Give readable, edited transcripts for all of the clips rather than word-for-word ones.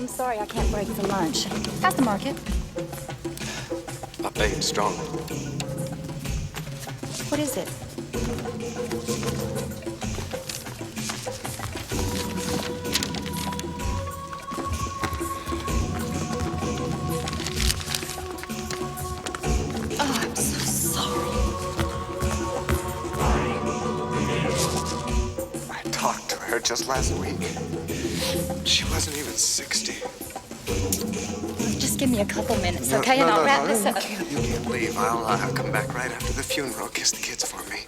Sorry, I can't break for lunch. How's the market? Up and strong. What is it? Oh, I'm so sorry. I talked to her just last week. She wasn't even 60. Just give me a couple minutes, okay? And I'll wrap this up. You can't leave. I'll come back right after the funeral. Kiss the kids for me.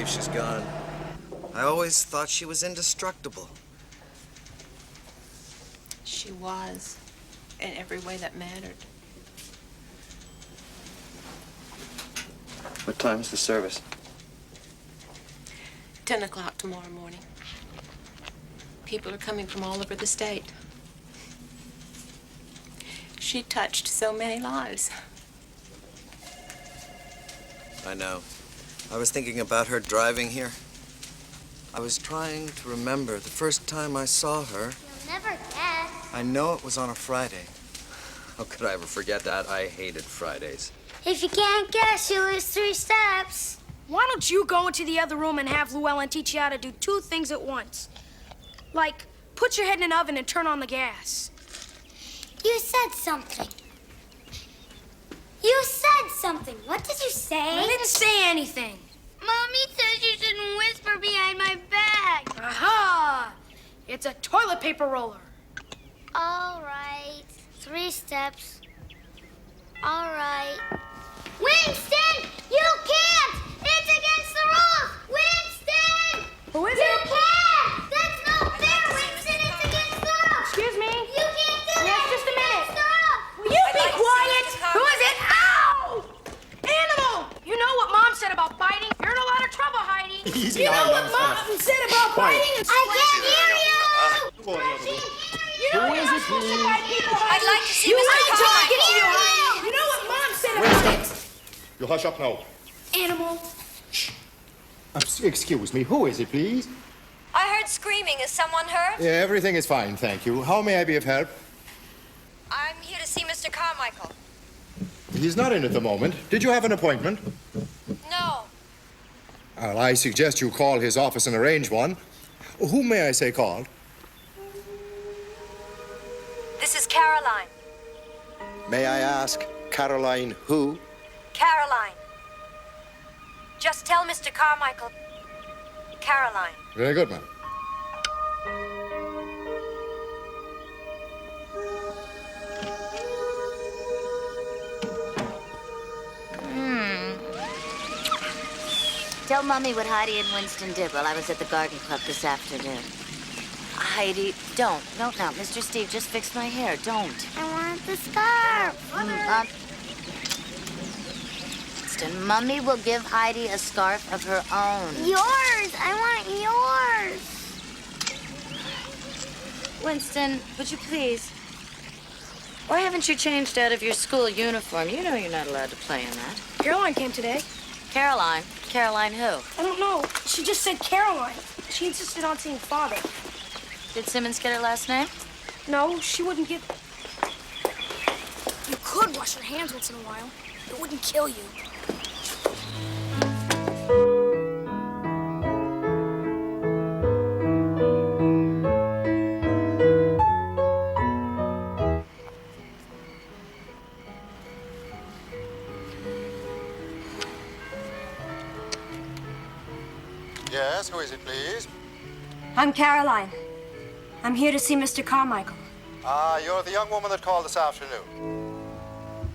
She's gone. I always thought she was indestructible. She was, in every way that mattered. What time's the service? 10 o'clock tomorrow morning. People are coming from all over the state. She touched so many lives. I know. I was thinking about her driving here. I was trying to remember the first time I saw her. You'll never guess. I know it was on a Friday. How could I ever forget that? I hated Fridays. If you can't guess, you lose 3 steps. Why don't you go into the other room and have Llewellyn teach you how to do 2 things at once? Like, put your head in an oven and turn on the gas. You said something. You said something. What did you say? I didn't say anything. Mommy says you shouldn't whisper behind my back. Aha! It's a toilet paper roller. All right. 3 steps. All right. Winston! You can't! It's against the rules! Winston! Who is you it? You can't! That's not fair, Winston! It's against the rules! Excuse me? You can't do that! Yes, just a minute. Stop! Will you be quiet? Who is it? Ow! Animal! You know what Mom said about biting? You're in a lot of trouble, Heidi. Easy you know on what Mom said about biting? I can't hear you! You know what you're not supposed to bite people, Heidi. I'd like to see you Mr. I'm talking to you, Carmichael. Heidi. You know what Mom said about it? You hush up now. Animal. Excuse me, who is it, please? I heard screaming. Is someone hurt? Yeah, everything is fine, thank you. How may I be of help? I'm here to see Mr. Carmichael. He's not in at the moment. Did you have an appointment? No. Well, I suggest you call his office and arrange one. Whom may I say called? This is Caroline. May I ask, Caroline who? Caroline. Just tell Mr. Carmichael. Caroline. Very good, ma'am. Tell Mummy what Heidi and Winston did while I was at the garden club this afternoon. Heidi, don't now. Mr. Steve just fixed my hair. Don't. I want the scarf. Winston, Mummy will give Heidi a scarf of her own. Yours. I want yours. Winston, would you please? Why haven't you changed out of your school uniform? You know you're not allowed to play in that. Caroline came today. Caroline? Caroline who? I don't know. She just said Caroline. She insisted on seeing Father. Did Simmons get her last name? No, she wouldn't give... You could wash your hands once in a while. It wouldn't kill you. Yes, who is it, please? I'm Caroline. I'm here to see Mr. Carmichael. Ah, you're the young woman that called this afternoon.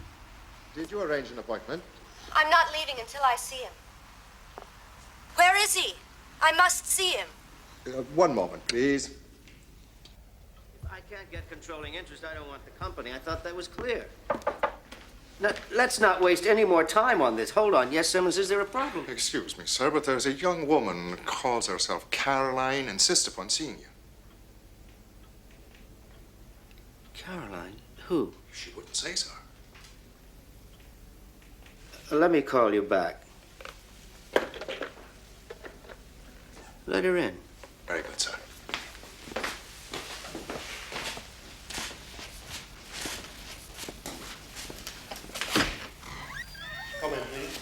Did you arrange an appointment? I'm not leaving until I see him. Where is he? I must see him. One moment, please. If I can't get controlling interest, I don't want the company. I thought that was clear. Now, let's not waste any more time on this. Hold on. Yes, Simmons, is there a problem? Excuse me, sir, but there's a young woman that calls herself Caroline, insists upon seeing you. Caroline? Who? She wouldn't say so. Let me call you back. Let her in. Very good, sir. Come in, please.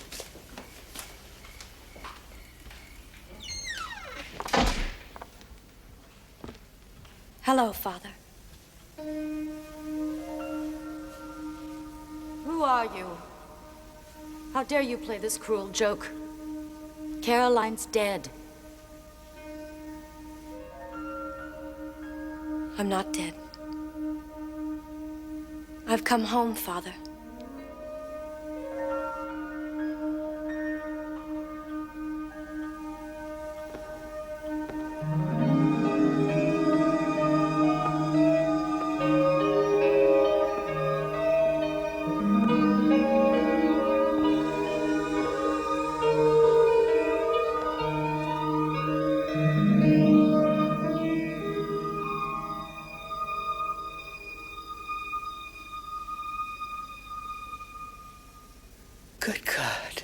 Hello, Father. Who are you? How dare you play this cruel joke? Caroline's dead. I'm not dead. I've come home, Father. Good God.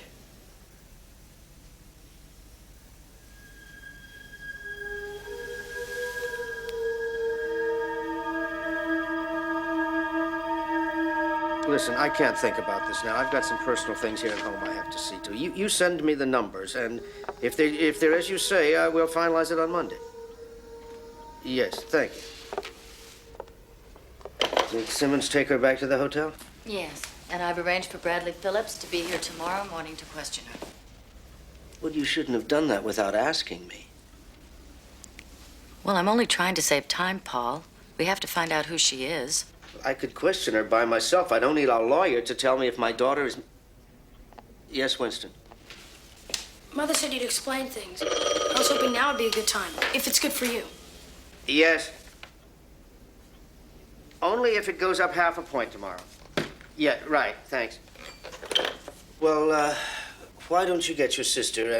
Listen, I can't think about this now. I've got some personal things here at home I have to see to. You send me the numbers, and if they're as you say, we'll finalize it on Monday. Yes, thank you. Did Simmons take her back to the hotel? Yes, and I've arranged for Bradley Phillips to be here tomorrow morning to question her. Well, you shouldn't have done that without asking me. Well, I'm only trying to save time, Paul. We have to find out who she is. I could question her by myself. I don't need a lawyer to tell me if my daughter is... Yes, Winston? Mother said you'd explain things. I was hoping now would be a good time, if it's good for you. Yes. Only if it goes up half a point tomorrow. Yeah, right, thanks. Well, why don't you get your sister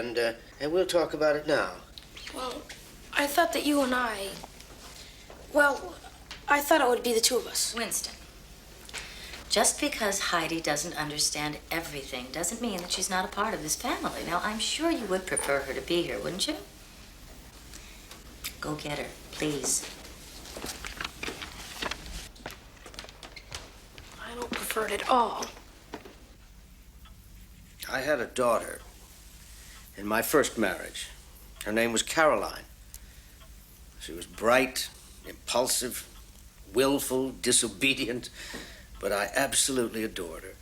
and we'll talk about it now. Well, I thought that you and I... Well, I thought it would be the two of us. Winston, just because Heidi doesn't understand everything doesn't mean that she's not a part of this family. Now, I'm sure you would prefer her to be here, wouldn't you? Go get her, please. I don't prefer it at all. I had a daughter. in my first marriage. Her name was Caroline. She was bright, impulsive, willful, disobedient, but I absolutely adored her.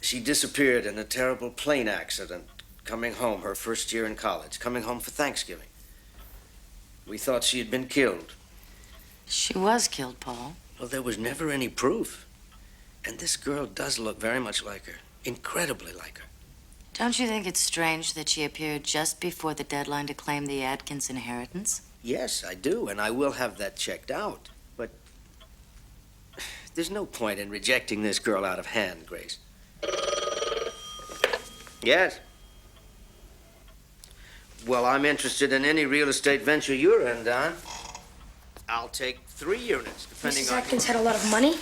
She disappeared in a terrible plane accident, coming home her first year in college, coming home for Thanksgiving. We thought she had been killed. She was killed, Paul. Well, there was never any proof. And this girl does look very much like her, incredibly like her. Don't you think it's strange that she appeared just before the deadline to claim the Adkins inheritance? Yes, I do, and I will have that checked out. But there's no point in rejecting this girl out of hand, Grace. Yes? Well, I'm interested in any real estate venture you're in, Don. I'll take 3 units, depending Mrs. on... Atkins had a lot of money.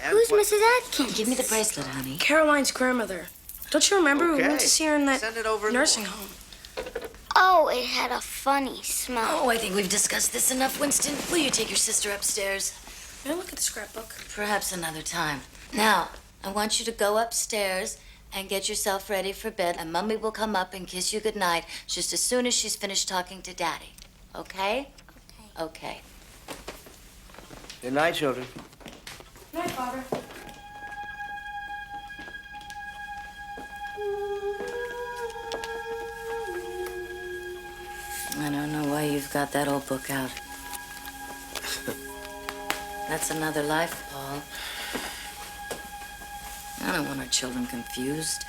Who's Mrs. Atkins? Give me the bracelet, honey. Caroline's grandmother. Don't you remember? We went to see her in that Send it over in the nursing morning. home. Oh, it had a funny smell. Oh, I think we've discussed this enough, Winston. Will you take your sister upstairs? May I look at the scrapbook? Perhaps another time. Now, I want you to go upstairs and get yourself ready for bed, and Mummy will come up and kiss you goodnight just as soon as she's finished talking to Daddy. Okay? Okay. Good night, children. Night, Father. I don't know why you've got that old book out. That's another life, Paul. I don't want our children confused.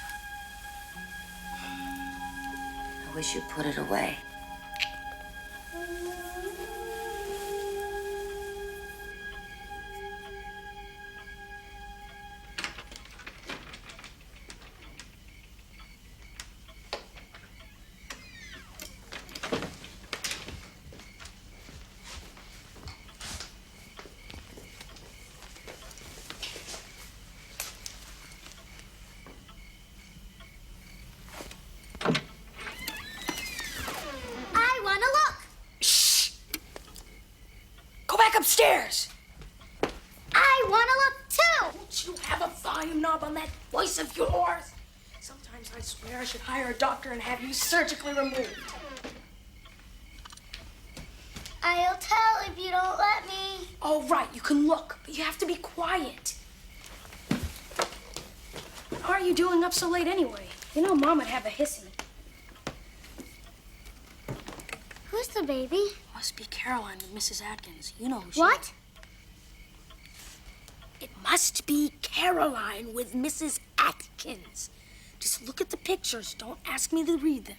I wish you'd put it away. I want to look. Go back upstairs. I want to look too. Don't you have a volume knob on that voice of yours? Sometimes I swear I should hire a doctor and have you surgically removed. I'll tell if you don't let me. All right, you can look, but you have to be quiet. What are you doing up so late anyway? You know Mom would have a hissy. Who's the baby? Must be Caroline with Mrs. Atkins. You know who she What? is. It must be Caroline with Mrs. Atkins. Just look at the pictures. Don't ask me to read them.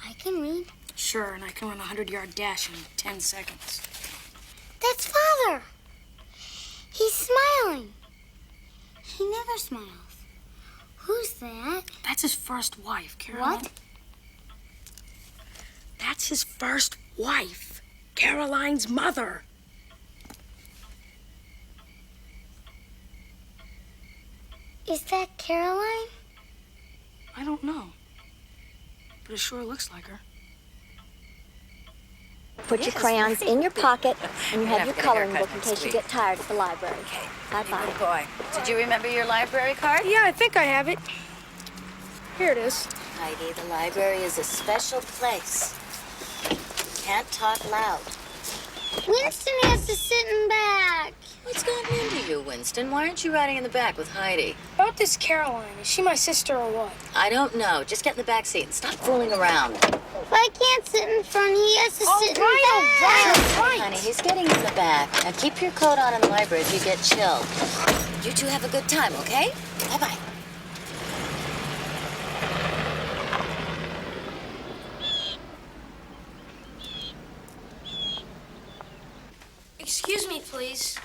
I can read. Sure, and I can run a 100-yard dash in 10 seconds. That's Father. He's smiling. He never smiles. Who's that? That's his first wife, Caroline. What? That's his first wife, Caroline's mother. Is that Caroline? I don't know, but it sure looks like her. Put your crayons in your pocket, and you have your coloring book in case you get tired at the library. Bye-bye. Good boy. Did you remember your library card? Yeah, I think I have it. Here it is. Heidi, the library is a special place. Can't talk loud. Winston has to sit in back. What's gotten into you, Winston? Why aren't you riding in the back with Heidi? About this Caroline, is she my sister or what? I don't know. Just get in the back seat and stop fooling around. But I can't sit in front. He has to sit in All right. Honey, he's getting in the back. Now keep your coat on in the library if you get chilled. You two have a good time, okay? Bye-bye. Excuse me, please.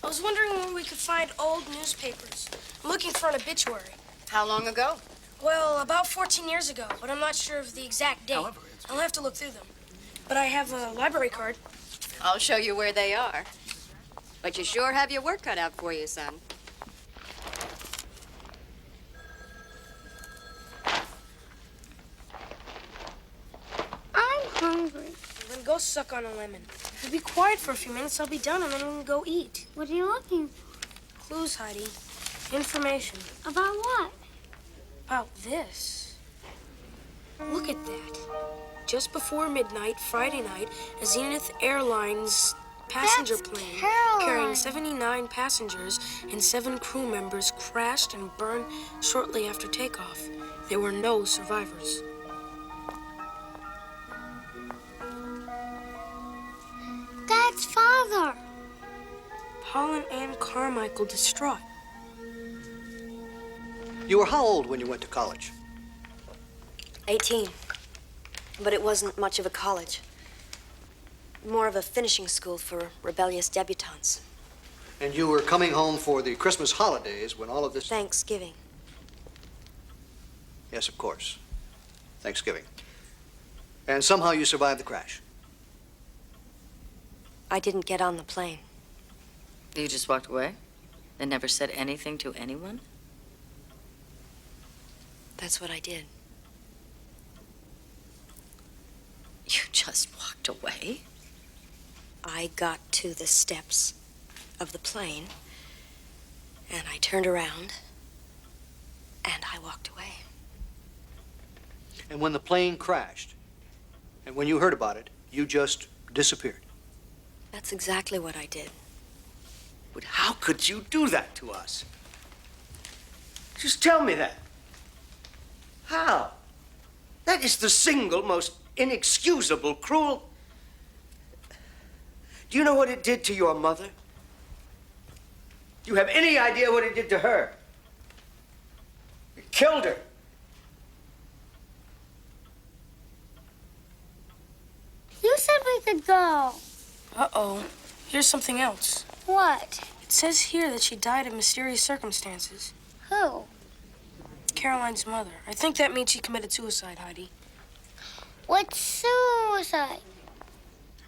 I was wondering where we could find old newspapers. I'm looking for an obituary. How long ago? Well, about 14 years ago, but I'm not sure of the exact date. I'll have to look through them. But I have a library card. I'll show you where they are. But you sure have your work cut out for you, son. I'm hungry. Then go suck on a lemon. If you be quiet for a few minutes, I'll be done, and then we can go eat. What are you looking for? Clues, Heidi. Information. About what? About this. Look at that. Just before midnight, Friday night, a Zenith Airlines passenger plane carrying 79 passengers and 7 crew members crashed and burned shortly after takeoff. There were no survivors. Dad's father. Paul and Ann Carmichael distraught. You were how old when you went to college? 18. But it wasn't much of a college. More of a finishing school for rebellious debutantes. And you were coming home for the Christmas holidays when all of this... Thanksgiving. Yes, of course. Thanksgiving. And somehow you survived the crash. I didn't get on the plane. You just walked away and never said anything to anyone? That's what I did. You just walked away? I got to the steps of the plane, and I turned around, and I walked away. And when the plane crashed, and when you heard about it, you just disappeared. That's exactly what I did. But how could you do that to us? Just tell me that. How? That is the single most inexcusable, cruel... Do you know what it did to your mother? Do you have any idea what it did to her? It killed her. You said we could go. Uh-oh. Here's something else. What? It says here that she died in mysterious circumstances. Who? Caroline's mother. I think that means she committed suicide, Heidi. What's suicide?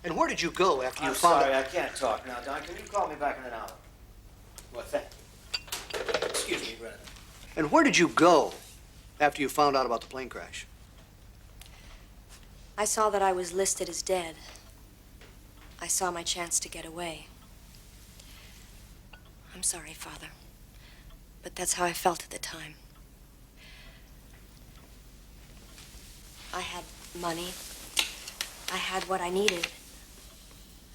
And where did you go after you I'm found sorry, out? I can't talk now, Don. Can you call me back in an hour? What, thank you. Excuse me, Brennan. And where did you go after you found out about the plane crash? I saw that I was listed as dead. I saw my chance to get away. I'm sorry, Father, but that's how I felt at the time. I had money. I had what I needed.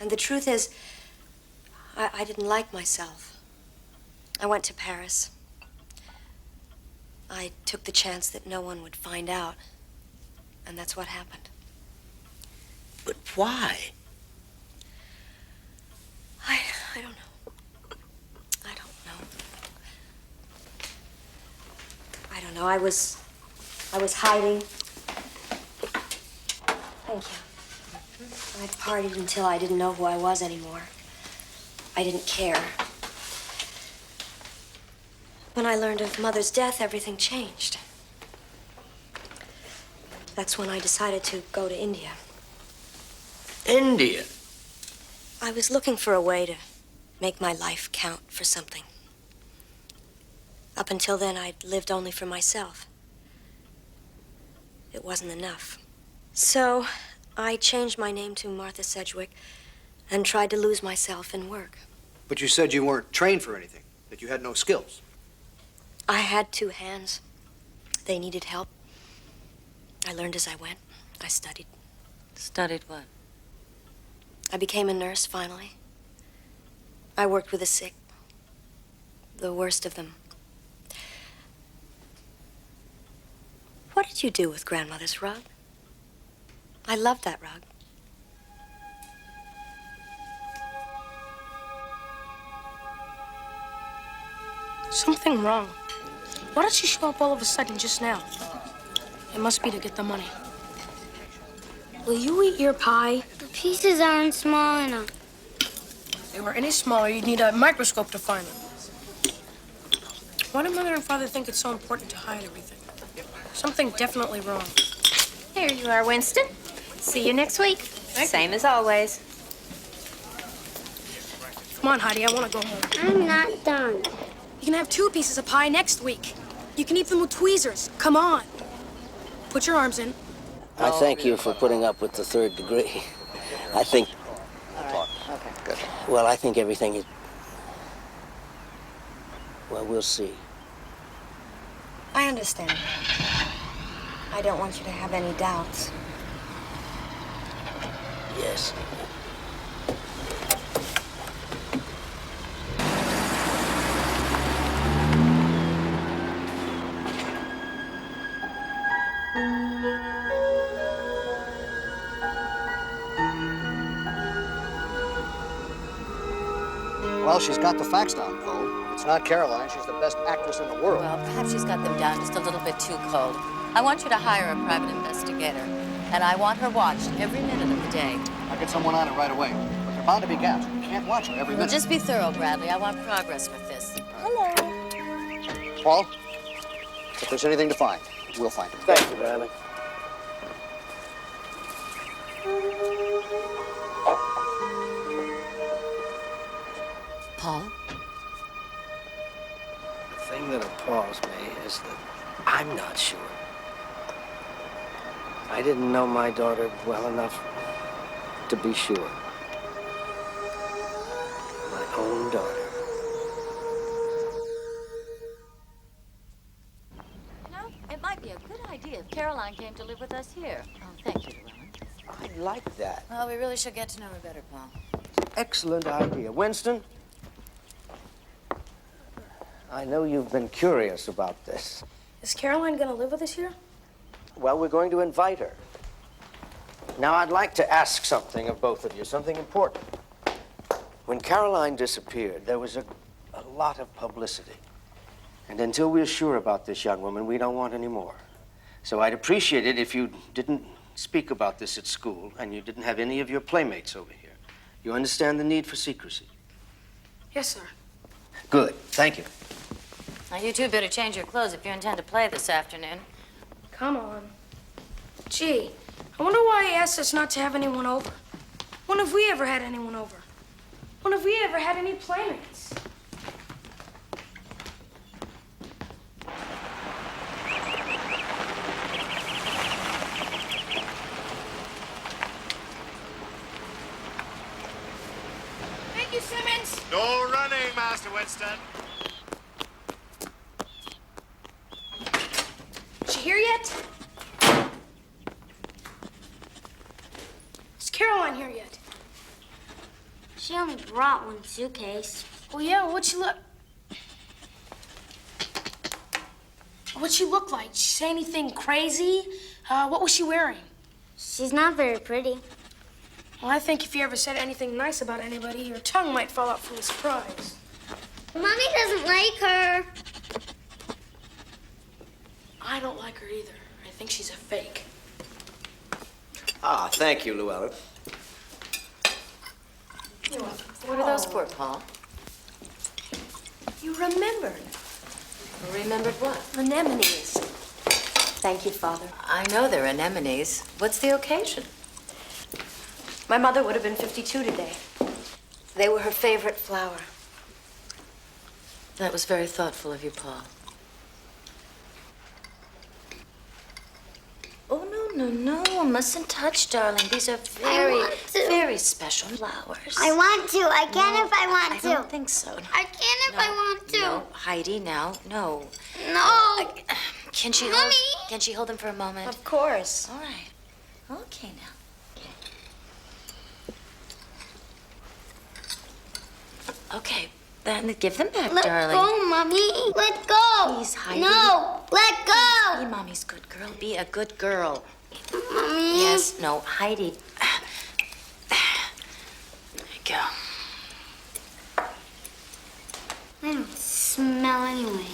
And the truth is, I didn't like myself. I went to Paris. I took the chance that no one would find out. And that's what happened. But why? I don't know. I don't know. I don't know. I was hiding. Thank you. I partied until I didn't know who I was anymore. I didn't care. When I learned of Mother's death, everything changed. That's when I decided to go to India. India? I was looking for a way to make my life count for something. Up until then, I'd lived only for myself. It wasn't enough. So, I changed my name to Martha Sedgwick and tried to lose myself in work. But you said you weren't trained for anything, that you had no skills. I had 2 hands. They needed help. I learned as I went. I studied. Studied what? I became a nurse, finally. I worked with the sick, the worst of them. What did you do with Grandmother's rug? I loved that rug. Something wrong. Why did she show up all of a sudden just now? It must be to get the money. Will you eat your pie? The pieces aren't small enough. If they were any smaller, you'd need a microscope to find them. Why do Mother and Father think it's so important to hide everything? Something definitely wrong. Here you are, Winston. See you next week. Same as always. Come on, Heidi, I want to go home. I'm not done. You can have 2 pieces of pie next week. You can eat them with tweezers. Come on. Put your arms in. I thank you for putting up with the 3rd degree. I think... Okay. Good. Well, I think everything is... Well, we'll see. I understand. I don't want you to have any doubts. Yes. Well, she's got the facts down, Cole. If it's not Caroline, she's the best actress in the world. Well, perhaps she's got them down just a little bit too cold. I want you to hire a private investigator, and I want her watched every minute of the day. I'll get someone on it right away. But there are bound to be gaps. You can't watch her every Well, minute. just be thorough, Bradley. I want progress with this. Hello. Paul, if there's anything to find, we'll find it. Thank you, Bradley. Paul? The thing that appalls me is that I'm not sure. I didn't know my daughter well enough to be sure. My own daughter. No, it might be a good idea if Caroline came to live with us here. Oh, thank you, Llewellyn. I like that. Well, we really should get to know her better, Paul. Excellent idea. Winston, I know you've been curious about this. Is Caroline gonna live with us here? Well, we're going to invite her. Now, I'd like to ask something of both of you, something important. When Caroline disappeared, there was a lot of publicity. And until we're sure about this young woman, we don't want any more. So I'd appreciate it if you didn't speak about this at school and you didn't have any of your playmates over here. You understand the need for secrecy? Yes, sir. Good. Thank you. Now, you two better change your clothes if you intend to play this afternoon. Come on. Gee, I wonder why he asked us not to have anyone over. When have we ever had anyone over? When have we ever had any playmates? Thank you, Simmons. No running, Master Winston. Is she here yet? Is Caroline here yet? She only brought one suitcase. Oh, yeah, what'd she look like? Did she say anything crazy? What was she wearing? She's not very pretty. Well, I think if you ever said anything nice about anybody, your tongue might fall out from the surprise. Mommy doesn't like her. I don't like her either. I think she's a fake. Ah, thank you, Llewellyn. You're welcome. What are those for, Paul? You remembered. Remembered what? Anemones. Thank you, Father. I know they're anemones. What's the occasion? My mother would have been 52 today. They were her favorite flower. That was very thoughtful of you, Paul. Oh, no. Mustn't touch, darling. These are very special flowers. I want to. I can if I want to. I don't think so. I can if I want to. No, Heidi, now, no. No. Can she Mommy. Can she hold them for a moment? Of course. All right. Okay, now. Okay, then give them back, Let darling. go, Mommy. Let go. Please, Heidi. No. Let go. Be Mommy's good girl. Be a good girl. Mommy. Yes, no, Heidi. There you go. I don't smell anyway.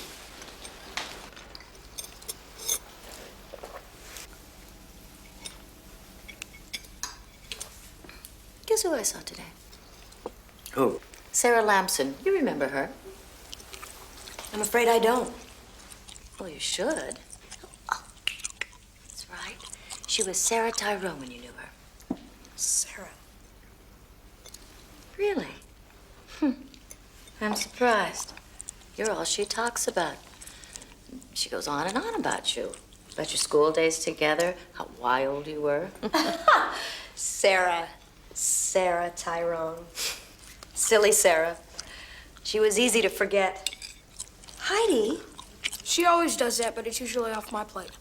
Guess who I saw today? Who? Sarah Lamson. You remember her? I'm afraid I don't. Well, you should. Oh, that's right. She was Sarah Tyrone when you knew her. Sarah. Really? I'm surprised. You're all she talks about. She goes on and on about you. About your school days together, how wild you were. Sarah Tyrone. Silly Sarah. She was easy to forget. Heidi? She always does that, but it's usually off my plate.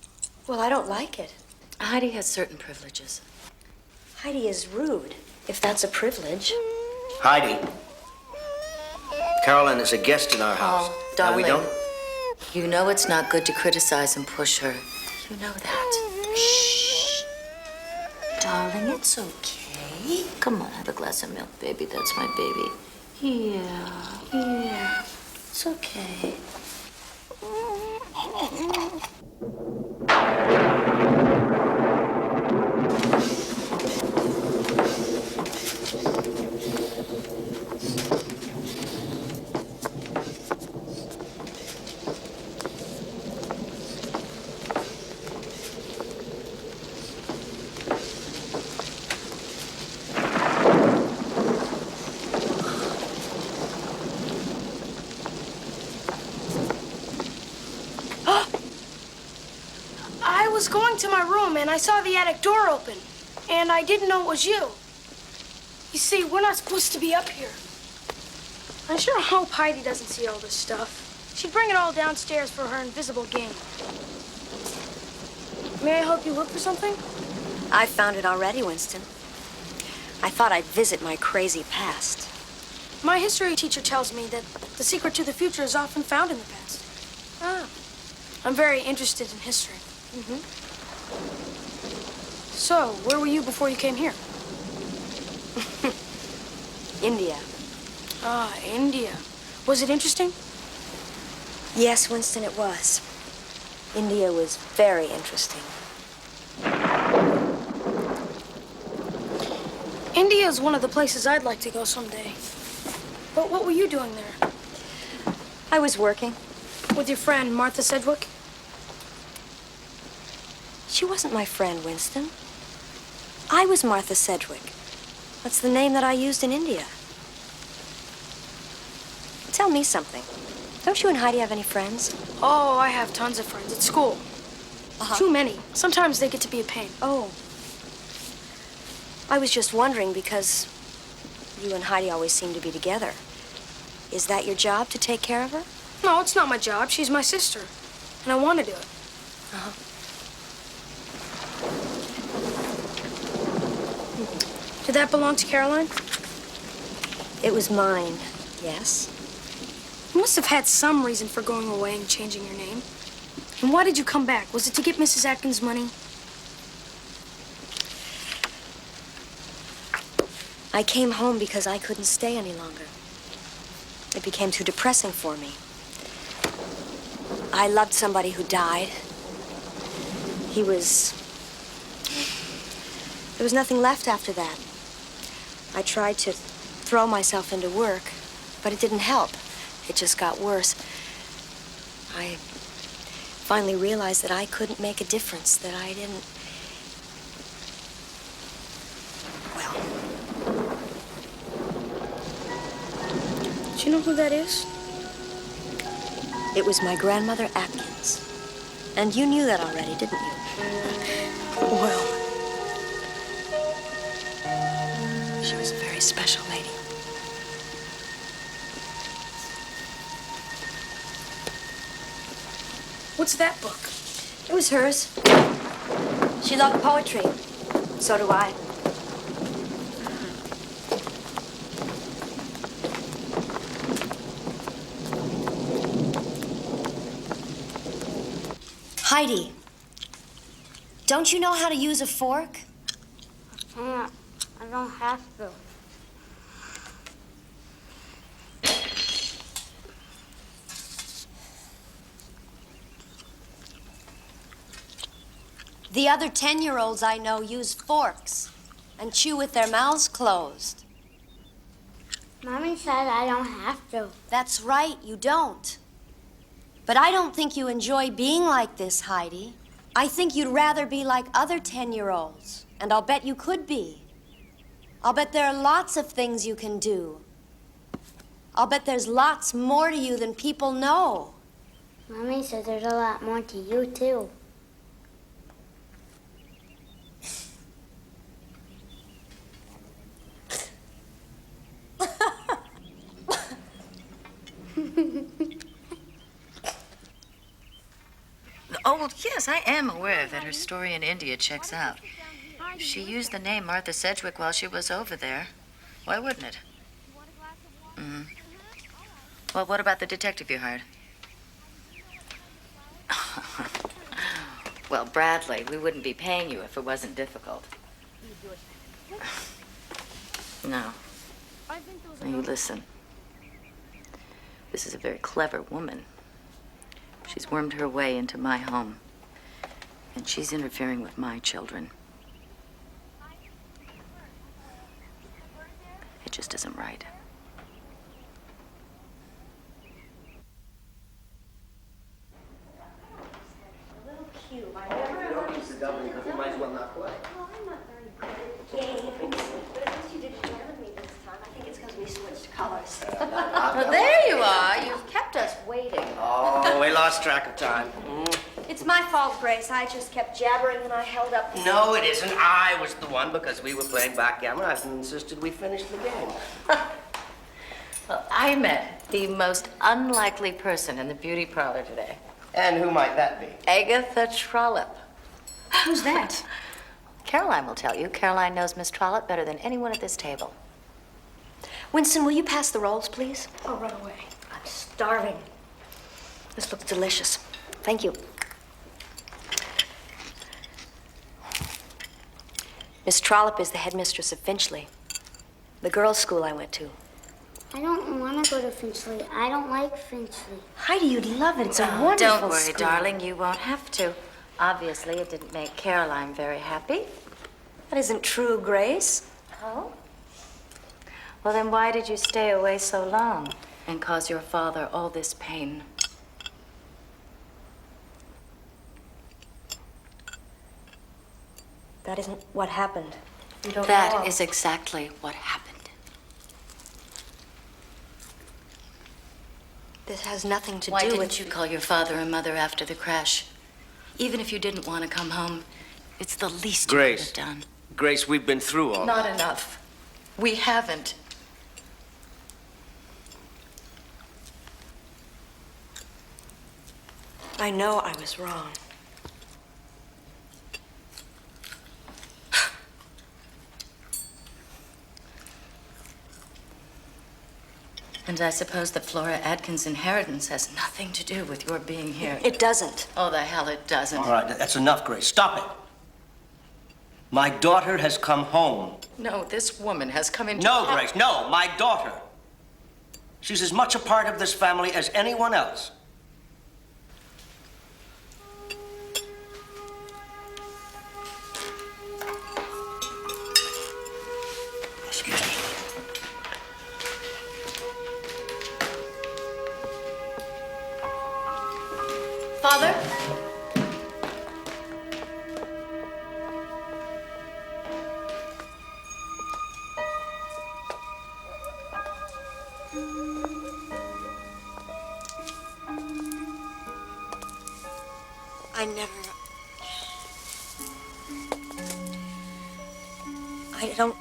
Well, I don't like it. Heidi has certain privileges. Heidi is rude, if that's a privilege. Heidi. Caroline is a guest in our house. Oh, Now, darling. we don't... You know it's not good to criticize and push her. You know that. Shh. Darling, it's okay. Come on, have a glass of milk, baby. That's my baby. Yeah. It's okay. I was going to my room and I saw the attic door open, and I didn't know it was you. You see, we're not supposed to be up here. I sure hope Heidi doesn't see all this stuff. She'd bring it all downstairs for her invisible game. May I help you look for something? I found it already, Winston. I thought I'd visit my crazy past. My history teacher tells me that the secret to the future is often found in the past. Ah. I'm very interested in history. So, where were you before you came here? India. Ah, India. Was it interesting? Yes, Winston, it was. India was very interesting. India is one of the places I'd like to go someday. But what were you doing there? I was working. With your friend, Martha Sedgwick? She wasn't my friend, Winston. I was Martha Sedgwick. That's the name that I used in India. Tell me something. Don't you and Heidi have any friends? Oh, I have tons of friends at school. Too many. Sometimes they get to be a pain. Oh. I was just wondering because you and Heidi always seem to be together. Is that your job, to take care of her? No, it's not my job. She's my sister. And I want to do it. Did that belong to Caroline? It was mine, yes. You must have had some reason for going away and changing your name. And why did you come back? Was it to get Mrs. Atkins' money? I came home because I couldn't stay any longer. It became too depressing for me. I loved somebody who died. There was nothing left after that. I tried to throw myself into work, but it didn't help. It just got worse. I finally realized that I couldn't make a difference, that I didn't... Do you know who that is? It was my grandmother Atkins. And you knew that already, didn't you? Well, she was a very special lady. what's that book? It was hers. She loved poetry. So do I. Heidi, don't you know how to use a fork? I don't have to. The other 10-year-olds I know use forks and chew with their mouths closed. Mommy said I don't have to. That's right, you don't. But I don't think you enjoy being like this, Heidi. I think you'd rather be like other 10-year-olds, and I'll bet you could be. I'll bet there are lots of things you can do. I'll bet there's lots more to you than people know. Mommy said there's a lot more to you, too. Oh, well, yes, I am aware that her story in India checks out. She used the name Martha Sedgwick while she was over there. Why wouldn't it? Mm-hmm. Well, what about the detective you hired? Well, Bradley, we wouldn't be paying you if it wasn't difficult. No. Now you listen. This is a very clever woman. She's wormed her way into my home. And she's interfering with my children. It just isn't right. You might as well not play. Well, I'm not very good at games, but at least you didn't jam with me this time. I think it's because we switched colors. Well, there you are. You've kept us waiting. Oh, we lost track of time. It's my fault, Grace. I just kept jabbering and I held up. No, it isn't. I was the one because we were playing backgammon. I insisted we finish the game. Well, I met the most unlikely person in the beauty parlor today. And who might that be? Agatha Trollope. Who's that? Caroline will tell you. Caroline knows Miss Trollope better than anyone at this table. Winston, will you pass the rolls, please? I'll run away. I'm starving. This looks delicious. Thank you. Miss Trollope is the headmistress of Finchley, the girls' school I went to. I don't want to go to Finchley. I don't like Finchley. Heidi, you'd love it. It's a wonderful Don't worry, school. darling. You won't have to. Obviously, it didn't make Caroline very happy. That isn't true, Grace. Oh? Well, then why did you stay away so long and cause your father all this pain? That isn't what happened. You don't know. That is exactly what happened. This has nothing to Why do didn't with... you call your father and mother after the crash? Even if you didn't want to come home, it's the least you could have done. Grace, we've been through all Not enough. We haven't. I know I was wrong. And I suppose that Flora Adkins' inheritance has nothing to do with your being here. It doesn't. Oh, the hell it doesn't. All right, that's enough, Grace. Stop it. My daughter has come home. No, this woman has come into... No, Grace, no, my daughter. She's as much a part of this family as anyone else. Excuse me. Father? I don't...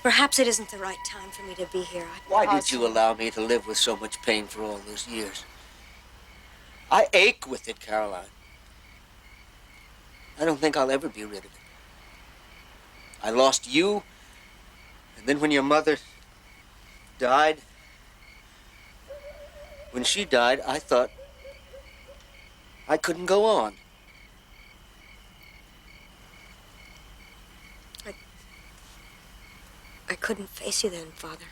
Perhaps it isn't the right time for me to be here. Why did you allow me to live with so much pain for all those years? I ache with it, Caroline. I don't think I'll ever be rid of it. I lost you, and then when your mother died, when she died, I thought I couldn't go on. I couldn't face you then, Father.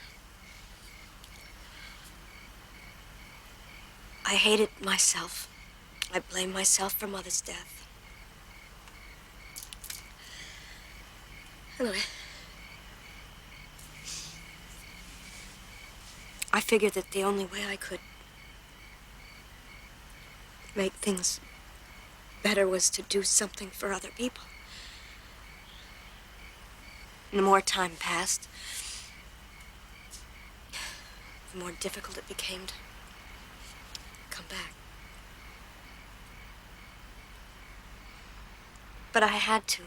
I hated myself. I blamed myself for Mother's death. Anyway, I figured that the only way I could make things better was to do something for other people. And the more time passed, the more difficult it became to come back. But I had to.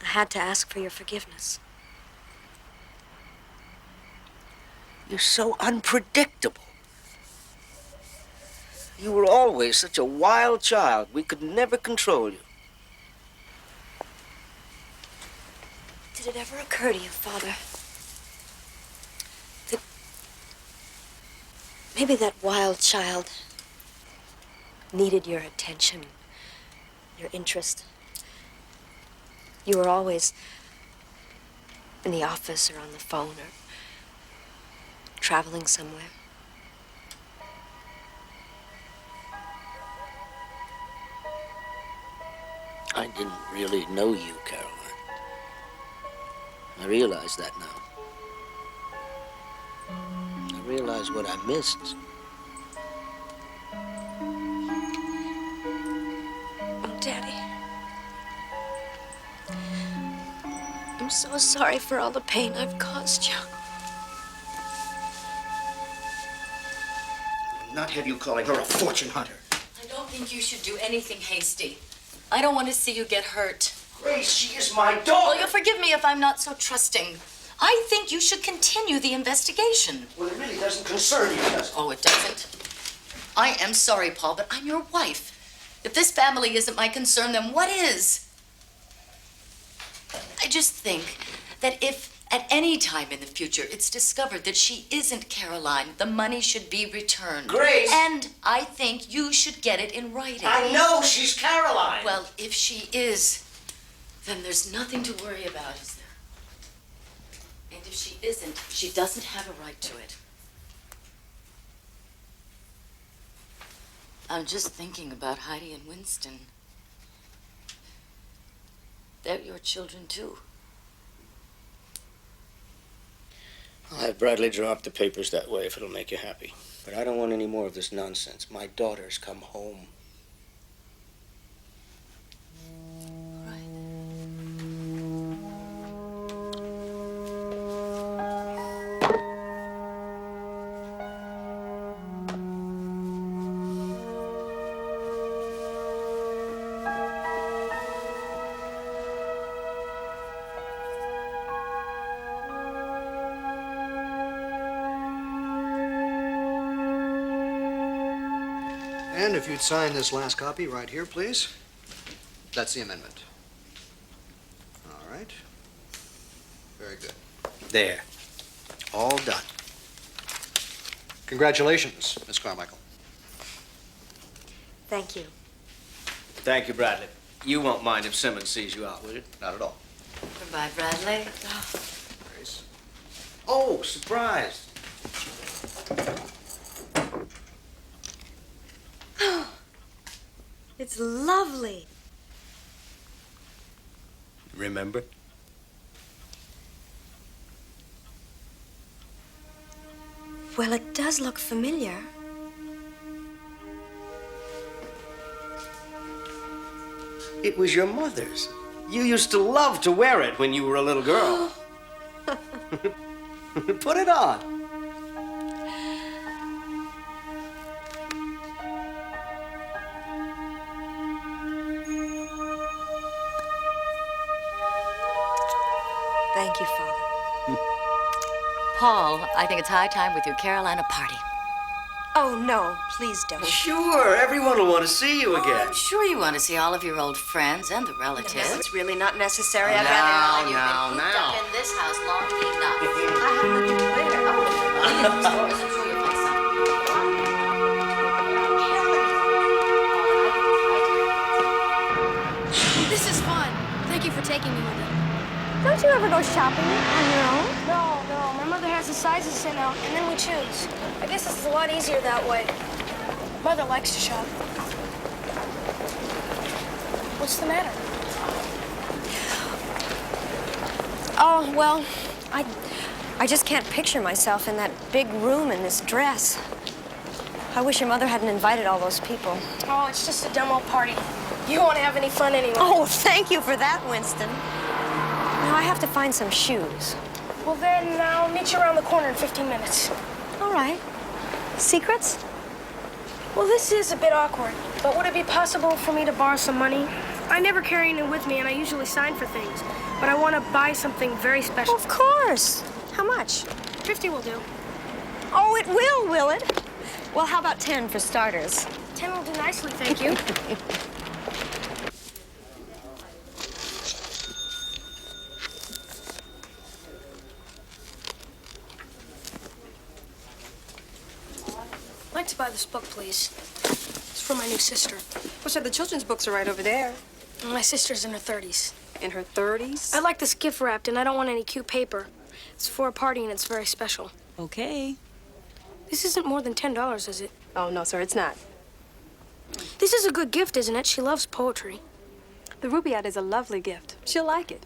I had to ask for your forgiveness. You're so unpredictable. You were always such a wild child. We could never control you. Did it ever occur to you, Father, that maybe that wild child needed your attention, your interest? You were always in the office or on the phone or traveling somewhere. I didn't really know you, Caroline. I realize that now. I realize what I missed. Oh, Daddy. I'm so sorry for all the pain I've caused you. Not have you calling her a fortune hunter. I don't think you should do anything hasty. I don't want to see you get hurt. Grace, she is my daughter. Well, you'll forgive me if I'm not so trusting. I think you should continue the investigation. Well, it really doesn't concern you, does it? Oh, it doesn't? I am sorry, Paul, but I'm your wife. If this family isn't my concern, then what is? I just think that if at any time in the future it's discovered that she isn't Caroline, the money should be returned. Grace! And I think you should get it in writing. I know she's Caroline. Well, if she is, then there's nothing to worry about, is there? And if she isn't, she doesn't have a right to it. I'm just thinking about Heidi and Winston. They're your children, too. I'll have Bradley draw up the papers that way if it'll make you happy. But I don't want any more of this nonsense. My daughter's come home. And if you'd sign this last copy right here, please. That's the amendment. All right. Very good. There. All done. Congratulations, Miss Carmichael. Thank you. Thank you, Bradley. You won't mind if Simmons sees you out, will you? Not at all. Goodbye, Bradley. Grace. Oh, surprise. It's lovely. Remember? Well, it does look familiar. It was your mother's. You used to love to wear it when you were a little girl. Put it on. Thank you, Father. Paul, I think it's high time with your Carolina party. Oh, no, please don't. Sure, everyone will want to see you again. Oh, I'm sure you want to see all of your old friends and the relatives. No, it's really not necessary. I'd No, rather... no, no. You've been cooped up in this house long enough. I have nothing to wear. Oh, I'm sure you'll find something. This is fun. Thank you for taking me with you. Don't you ever go shopping on your own? No. My mother has the sizes sent out, and then we choose. I guess it's a lot easier that way. Mother likes to shop. What's the matter? Oh, well, I just can't picture myself in that big room in this dress. I wish your mother hadn't invited all those people. Oh, it's just a demo party. You won't have any fun anyway. Oh, thank you for that, Winston. Now, I have to find some shoes. Well, then I'll meet you around the corner in 15 minutes. All right. Secrets? Well, this is a bit awkward, but would it be possible for me to borrow some money? I never carry any with me, and I usually sign for things, but I want to buy something very special. Of course. How much? 50 will do. Oh, it will it? Well, how about 10 for starters? 10 will do nicely, thank you. I'd like to buy this book, please. It's for my new sister. Well, the children's books are right over there. My sister's in her 30s. In her 30s? I like this gift wrapped, and I don't want any cute paper. It's for a party, and it's very special. Okay. This isn't more than $10, is it? Oh, no, sir, it's not. This is a good gift, isn't it? She loves poetry. The Rubaiyat is a lovely gift. She'll like it.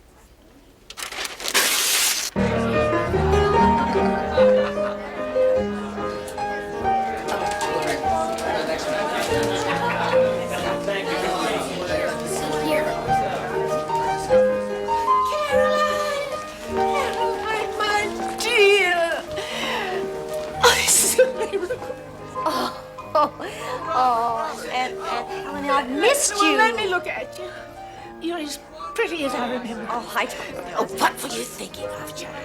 Helen, I've missed you. Let me look at you. You're as pretty as I remember. Oh, I don't know. What were you thinking of, child?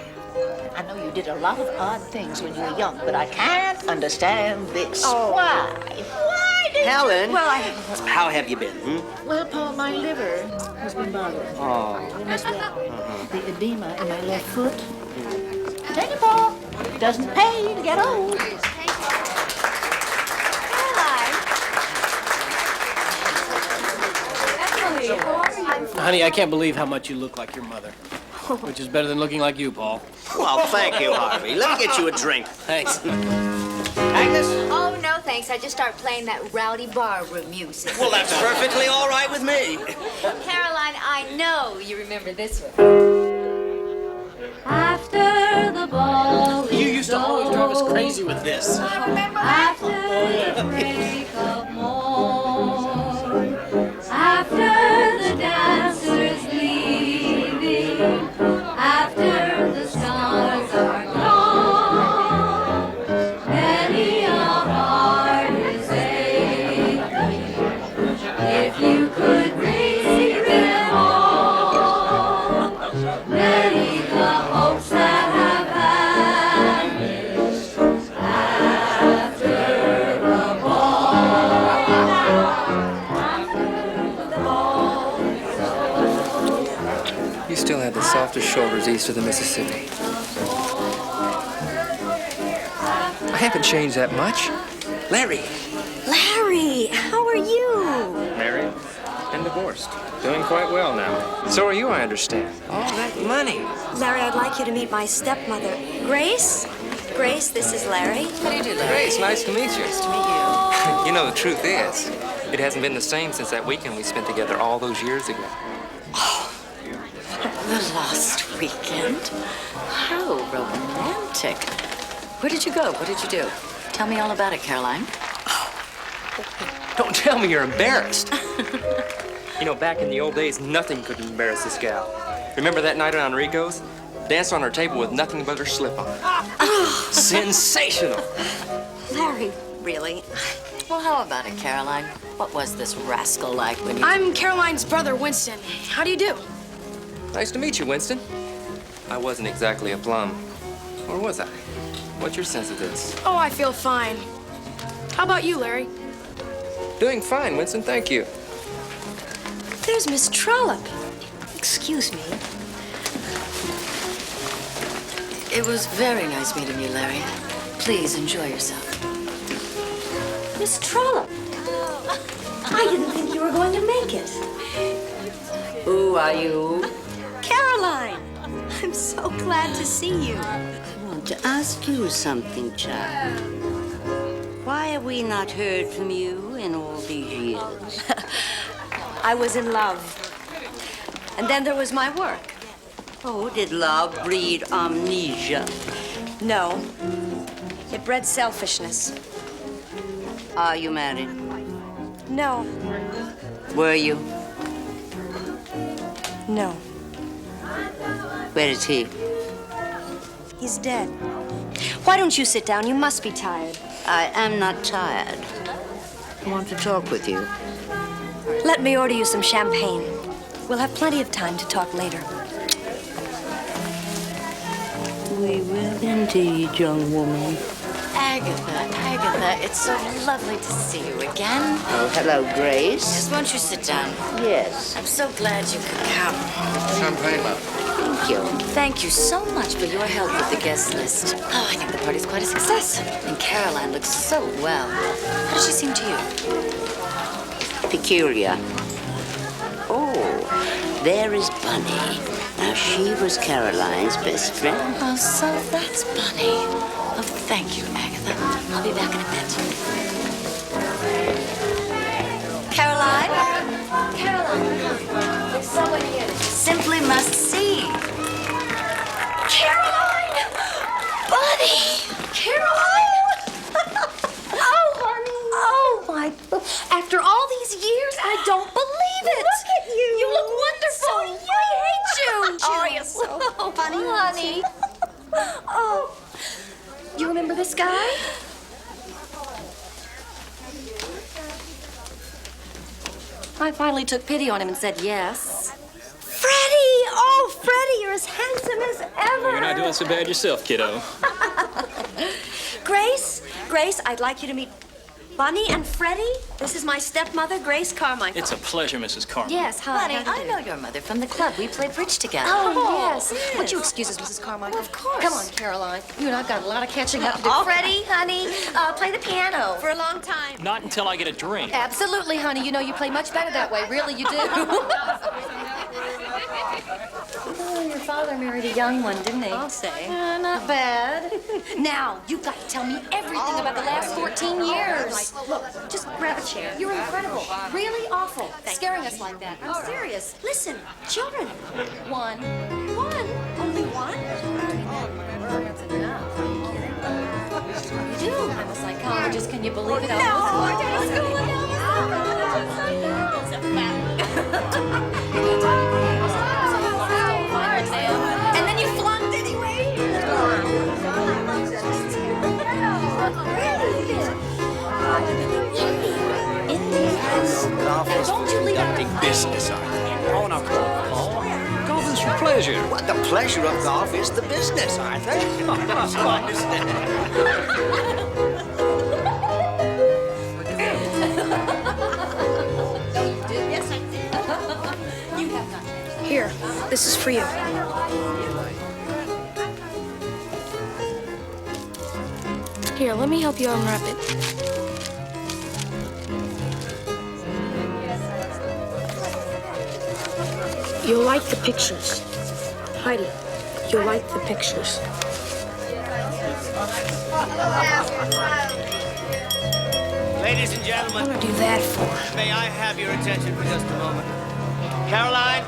I know you did a lot of odd things when you were young, but I can't understand this. Oh. Why? Why did Helen, you? Well, how have you been? Well, Paul, my liver has been bothering me. Oh. And as well, the edema in my left foot. Take it, Paul. It doesn't pay to get old. Honey, I can't believe how much you look like your mother. Which is better than looking like you, Paul. Well, thank you, Harvey. Let me get you a drink. Thanks. Agnes? Oh, no, thanks. I just started playing that rowdy barroom music. Well, that's perfectly all right with me. Caroline, I know you remember this one. After the ball You used to always drive us crazy with this. I remember. After the break of morn, after the dancers leaving, after the stars are gone, many a heart is aching. If you could bring them all, many the hopes that have vanished after the ball. You still have the softest shoulders east of the Mississippi. I haven't changed that much. Larry. Larry, how are you? Married and divorced. Doing quite well now. So are you, I understand. All that money. Larry, I'd like you to meet my stepmother, Grace. Grace, this is Larry. How do you do, Larry? Grace, nice to meet you. Nice to meet you. You know, the truth is, it hasn't been the same since that weekend we spent together all those years ago. The lost weekend? How romantic. Where did you go? What did you do? Tell me all about it, Caroline. Don't tell me you're embarrassed. You know, back in the old days, nothing could embarrass this gal. Remember that night at Enrico's? Danced on her table with nothing but her slip-on. Sensational. Larry, really? Well, how about it, Caroline? What was this rascal like when you... I'm Caroline's brother, Winston. How do you do? Nice to meet you, Winston. I wasn't exactly a plum. Or was I? What's your sense of this? Oh, I feel fine. How about you, Larry? Doing fine, Winston, thank you. There's Miss Trollope. Excuse me. It was very nice meeting you, Larry. Please enjoy yourself. Miss Trollope. I didn't think you were going to make it. Who are you? Caroline. I'm so glad to see you. I want to ask you something, child. Why have we not heard from you in all these years? I was in love. And then there was my work. Oh, did love breed amnesia? No. It bred selfishness. Are you married? No. Were you? No. Where is he? He's dead. Why don't you sit down? You must be tired. I am not tired. I want to talk with you. Let me order you some champagne. We'll have plenty of time to talk later. We will indeed, young woman. Agatha, it's so lovely to see you again. Oh, hello, Grace. Yes, won't you sit down? Yes. I'm so glad you could come. Champagne, ma'am. Thank you. Thank you so much for your help with the guest list. Oh, I think the party's quite a success. And Caroline looks so well. How does she seem to you? Peculiar. Oh, there is Bunny. Now, she was Caroline's best friend. Oh, so that's Bunny. Oh, thank you, Agatha. I'll be back in a bit. Caroline? Caroline, there's someone here that you simply must see. Caroline! Bunny! Caroline! Oh, honey. Oh, my. After all these years, I don't believe it. Look at you. You look wonderful. So I hate you. Oh, you're so funny, honey. Oh. You remember this guy? I finally took pity on him and said yes. Freddie! Oh, Freddie, you're as handsome as ever. You're not doing so bad yourself, kiddo. Grace, I'd like you to meet Bunny and Freddie. This is my stepmother, Grace Carmichael. It's a pleasure, Mrs. Carmichael. Yes, hi. Bunny, I know your mother from the club. We played bridge together. Oh, yes. Would you excuse us, Mrs. Carmichael? Of course. Come on, Caroline. You and I've got a lot of catching up to do. Freddie, honey, play the piano. For a long time. Not until I get a drink. Absolutely, honey. You know you play much better that way. Really, you do. Oh, your father married a young one, didn't he? I'll say. Not bad. Now, you've got to tell me everything about the last 14 years. Look, just grab a chair. You're incredible. Really awful. Scaring us like that. I'm serious. Listen, children. One. Only one? That's enough. You do. I'm a psychologist. Can you believe it? No. Daddy's going down. It's a fact. And then you flunked anyway. Golf is for conducting business, Arthur. Oh, now, Paul. Golf is for pleasure. What, the pleasure of golf is the business, Arthur. You understand. Yes, I did. You have not. Here, this is for you. Here, let me help you unwrap it. You'll like the pictures. Heidi, you'll like the pictures. Ladies and gentlemen. What do I do that for? May I have your attention for just a moment? Caroline?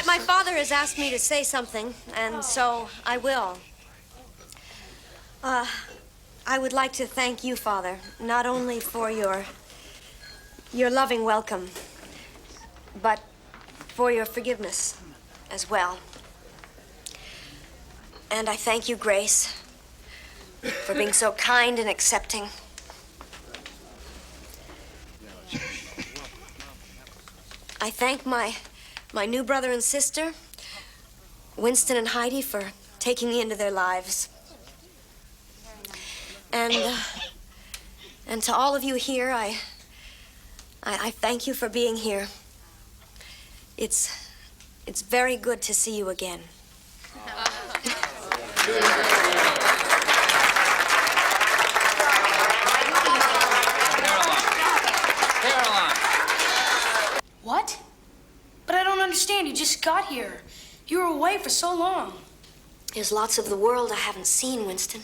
My father has asked me to say something, and so I will. I would like to thank you, Father, not only for your loving welcome, but for your forgiveness as well. And I thank you, Grace, for being so kind and accepting. I thank my new brother and sister, Winston and Heidi, for taking me into their lives. And to all of you here, I thank you for being here. It's very good to see you again. Caroline. What? But I don't understand. You just got here. You were away for so long. There's lots of the world I haven't seen, Winston.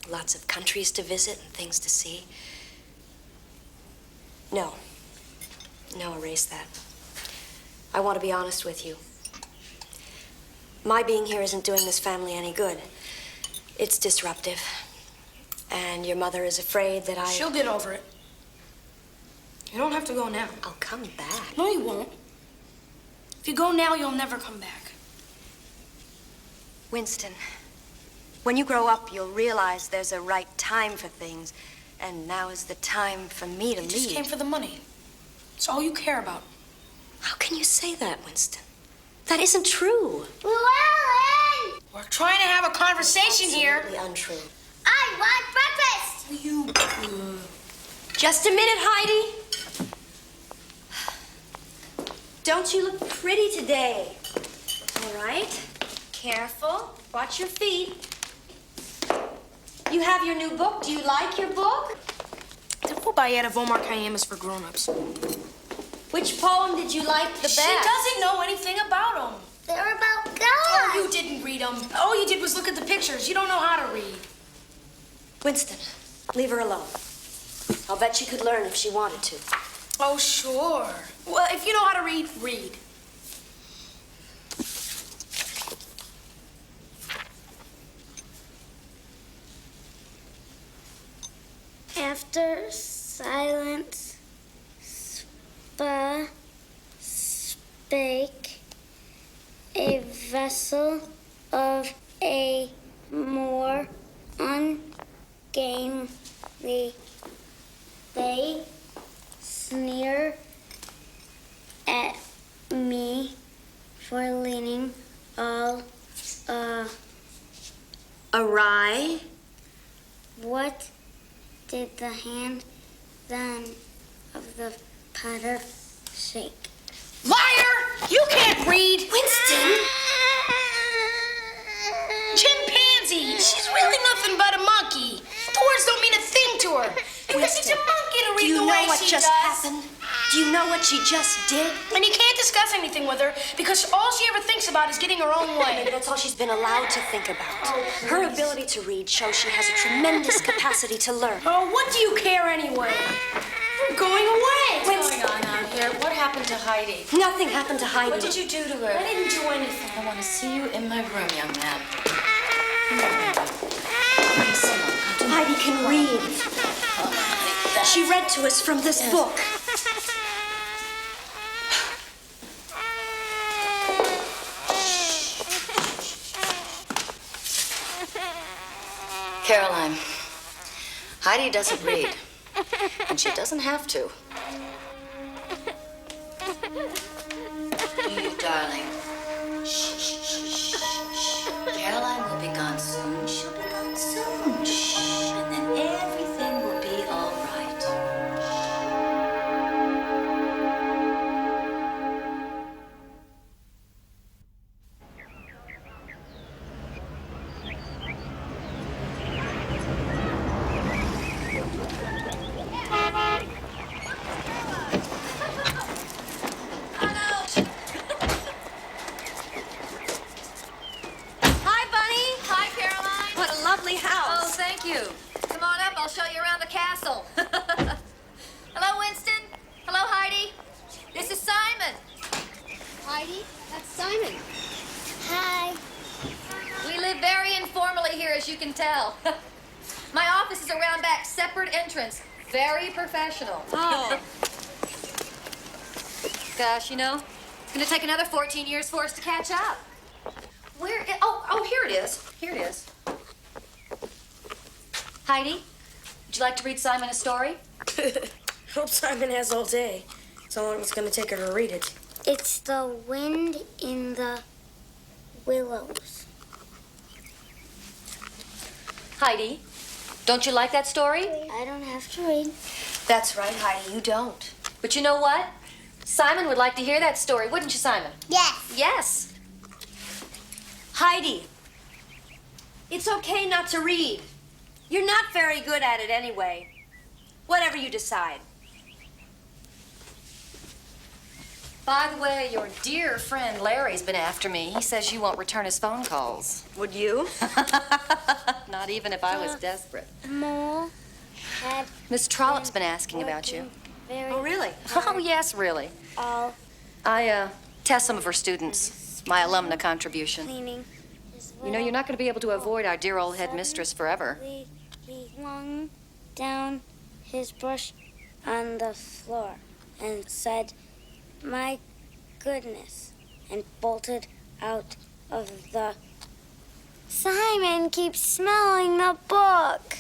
Lots of countries to visit and things to see. No, erase that. I want to be honest with you. My being here isn't doing this family any good. It's disruptive. And your mother is afraid that She'll get over it. You don't have to go now. I'll come back. No, you won't. If you go now, you'll never come back. Winston, when you grow up, you'll realize there's a right time for things. And now is the time for me to leave. You just came for the money. It's all you care about. How can you say that, Winston? That isn't true. Llewellyn! We're trying to have a conversation here. Absolutely untrue. I want breakfast! You... Just a minute, Heidi. Don't you look pretty today? All right. Careful. Watch your feet. You have your new book. Do you like your book? The Rubaiyat of Omar Khayyam is for grown-ups. Which poem did you like the best? She doesn't know anything about them. They're about God. Oh, you didn't read them. All you did was look at the pictures. You don't know how to read. Winston, leave her alone. I'll bet you could learn if she wanted to. Oh, sure. Well, if you know how to read, read. After silence spake a vessel of a more ungainly. They sneer at me for leaning all awry. What did the hand then of the potter shake? Liar! You can't read! Winston! Chimpanzee! She's really nothing but a monkey. The words don't mean a thing to her. Because she's a monkey to read the way she does. Do you know what just happened? Do you know what she just did? And you can't discuss anything with her because all she ever thinks about is getting her own way. Maybe that's all she's been allowed to think about. Her ability to read shows she has a tremendous capacity to learn. Oh, what do you care anyway? We're going away. What's going on out here? What happened to Heidi? Nothing happened to Heidi. What did you do to her? I didn't do anything. I want to see you in my room, young man. Heidi can read. She read to us from this book. Caroline, Heidi doesn't read, and she doesn't have to. You darling. Shh, shh, shh, shh. Caroline will be gone soon. She'll be gone soon. Shh. And then everything will be all right. Hello, Winston. Hello, Heidi. This is Simon. Heidi, that's Simon. Hi. We live very informally here, as you can tell. My office is around back, separate entrance. Very professional. Oh. Gosh, you know, it's going to take another 14 years for us to catch up. Where? Oh, here it is. Here it is. Heidi, would you like to read Simon a story? Hope Simon has all day. So long it's going to take her to read it. It's the wind in the willows. Heidi, don't you like that story? I don't have to read. That's right, Heidi, you don't. But you know what? Simon would like to hear that story, wouldn't you, Simon? Yes. Yes. Heidi, it's okay not to read. You're not very good at it anyway. Whatever you decide. By the way, your dear friend Larry's been after me. He says you won't return his phone calls. Would you? Not even if I was desperate. Mole had Miss Trollope's been asking about you. Oh, really? Oh, yes, really. all I test some of her students. My alumna contribution. cleaning. You know, you're not going to be able to avoid our dear old headmistress forever. He flung down his brush on the floor and said, "My goodness," and bolted out of the... Simon keeps smelling the book.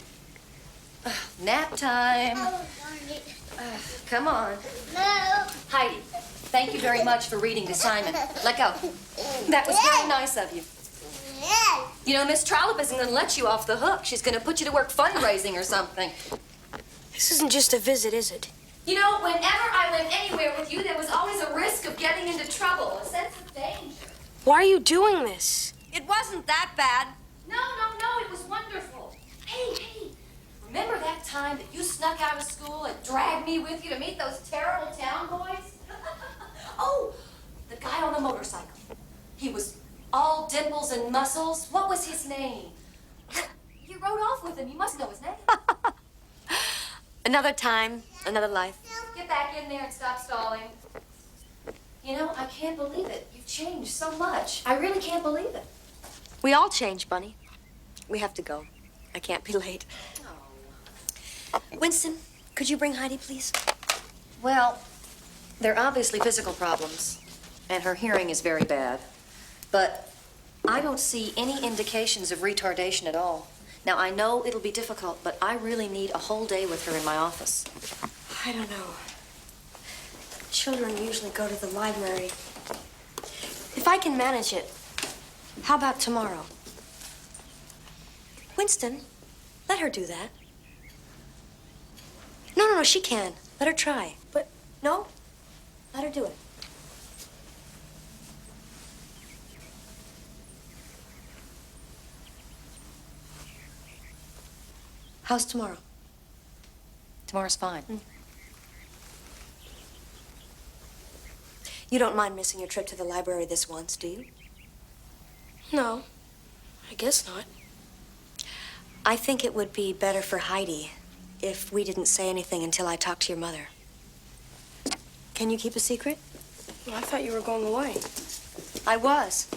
Nap time. Oh, darn it. Come on. No. Heidi, thank you very much for reading to Simon. Let go. That was very nice of you. You know, Miss Trollope isn't going to let you off the hook. She's going to put you to work fundraising or something. This isn't just a visit, is it? You know, whenever I went anywhere with you, there was always a risk of getting into trouble, a sense of danger. Why are you doing this? It wasn't that bad. No, it was wonderful. Hey, remember that time that you snuck out of school and dragged me with you to meet those terrible town boys? Oh, the guy on the motorcycle. He was all dimples and muscles. What was his name? You rode off with him. You must know his name. Another time, another life. Get back in there and stop stalling. You know, I can't believe it. You've changed so much. I really can't believe it. We all change, Bunny. We have to go. I can't be late. Winston, could you bring Heidi, please? Well, there are obviously physical problems, and her hearing is very bad. But I don't see any indications of retardation at all. Now, I know it'll be difficult, but I really need a whole day with her in my office. I don't know. Children usually go to the library. If I can manage it, how about tomorrow? Winston, let her do that. No, she can. Let her try. But no, let her do it. How's tomorrow? Tomorrow's fine. You don't mind missing your trip to the library this once, do you? No, I guess not. I think it would be better for Heidi if we didn't say anything until I talked to your mother. Can you keep a secret? Well, I thought you were going away. I was.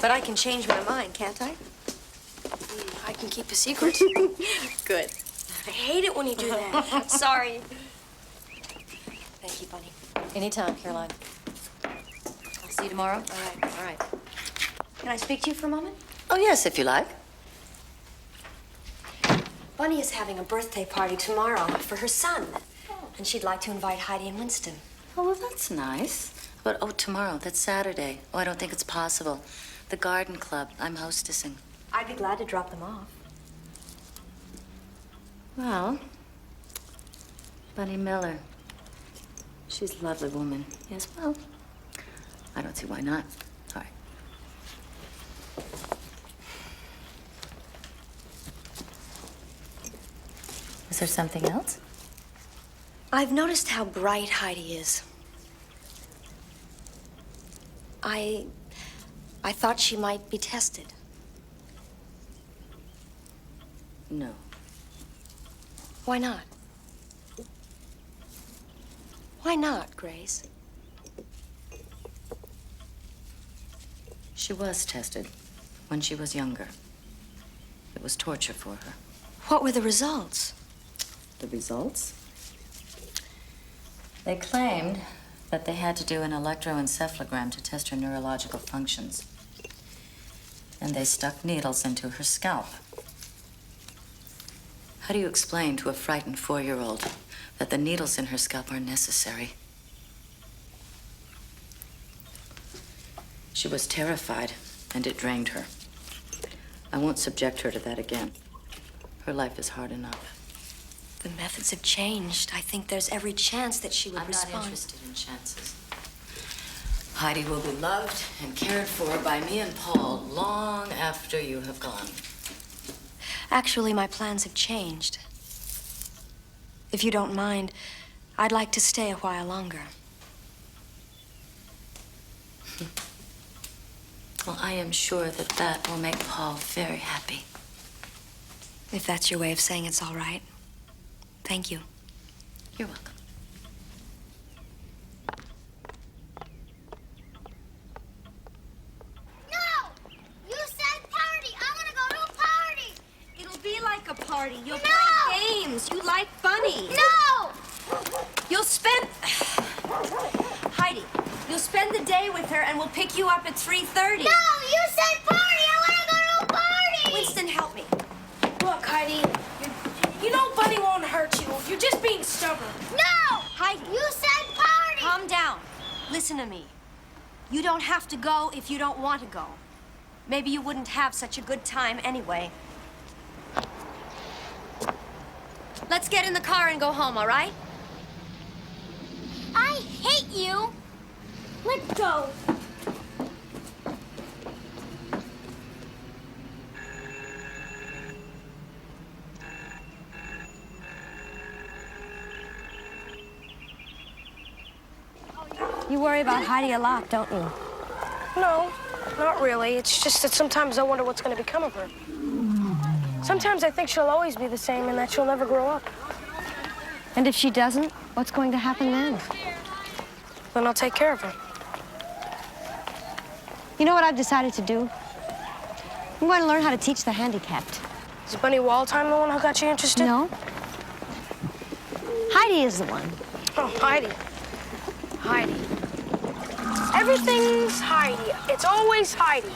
But I can change my mind, can't I? I can keep a secret. Good. I hate it when you do that. Sorry. Thank you, Bunny. Anytime, Caroline. I'll see you tomorrow. All right. Can I speak to you for a moment? Oh, yes, if you like. Bunny is having a birthday party tomorrow for her son. And she'd like to invite Heidi and Winston. Oh, well, that's nice. But, tomorrow, that's Saturday. Oh, I don't think it's possible. The garden club, I'm hostessing. I'd be glad to drop them off. Well, Bunny Miller. She's a lovely woman. Yes, well, I don't see why not. All right. Is there something else? I've noticed how bright Heidi is. I thought she might be tested. No. Why not? Why not, Grace? She was tested when she was younger. It was torture for her. What were the results? The results? They claimed that they had to do an electroencephalogram to test her neurological functions. And they stuck needles into her scalp. How do you explain to a frightened 4-year-old that the needles in her scalp are necessary? She was terrified, and it drained her. I won't subject her to that again. Her life is hard enough. The methods have changed. I think there's every chance that she would respond. I'm not interested in chances. Heidi will be loved and cared for by me and Paul long after you have gone. Actually, my plans have changed. If you don't mind, I'd like to stay a while longer. Well, I am sure that that will make Paul very happy. If that's your way of saying it's all right. Thank you. You're welcome. No! You said party! I want to go to a party! It'll be like a party. You'll No! play games. You like Bunny. No! You'll spend... Heidi, you'll spend the day with her and we'll pick you up at 3:30. No! You said party! I want to go to a party! Winston, help me. Look, Heidi, you know Bunny won't hurt you. You're just being stubborn. No! Heidi. You said party! Calm down. Listen to me. You don't have to go if you don't want to go. Maybe you wouldn't have such a good time anyway. Let's get in the car and go home, all right? I hate you! Let's go. You worry about Heidi a lot, don't you? No, not really. It's just that sometimes I wonder what's going to become of her. Sometimes I think she'll always be the same and that she'll never grow up. And if she doesn't, what's going to happen then? Then I'll take care of her. You know what I've decided to do? I'm going to learn how to teach the handicapped. Is Bunny Waldheim the one who got you interested? No. Heidi is the one. Oh, Heidi. Heidi. Everything's Heidi. It's always Heidi.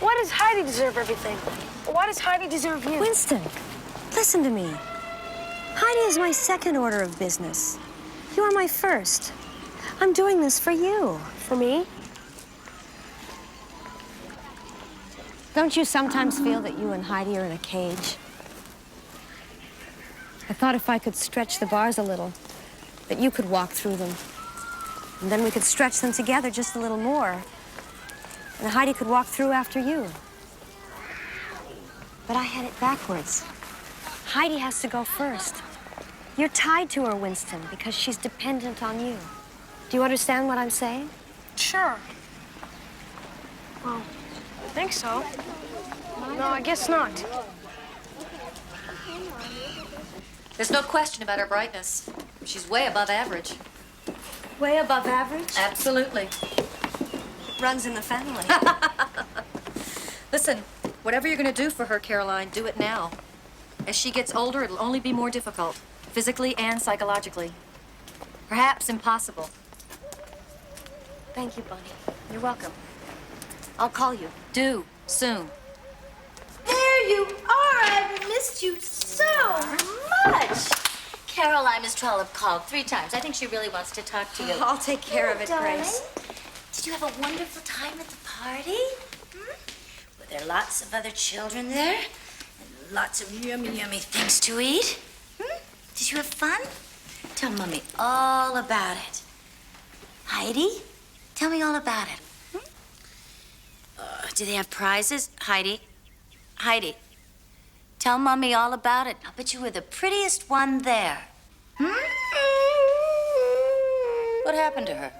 Why does Heidi deserve everything? Why does Heidi deserve you? Winston, listen to me. Heidi is my second order of business. You are my first. I'm doing this for you. For me? Don't you sometimes feel that you and Heidi are in a cage? I thought if I could stretch the bars a little, that you could walk through them. And then we could stretch them together just a little more. And Heidi could walk through after you. But I had it backwards. Heidi has to go first. You're tied to her, Winston, because she's dependent on you. Do you understand what I'm saying? Sure. Well, I think so. No, I guess not. There's no question about her brightness. She's way above average. Way above average? Absolutely. Runs in the family. Listen, whatever you're going to do for her, Caroline, do it now. As she gets older, it'll only be more difficult, physically and psychologically. Perhaps impossible. Thank you, Bunny. You're welcome. I'll call you. Do, soon. There you are. I've missed you so much. Caroline, Miss Trollope called 3 times. I think she really wants to talk to you. I'll take care of it, Grace. Did you have a wonderful time at the party? Were there lots of other children there? And lots of yummy, yummy things to eat? Did you have fun? Tell Mommy all about it. Heidi, tell me all about it. Do they have prizes? Heidi, tell Mommy all about it. I'll bet you were the prettiest one there. What happened to her?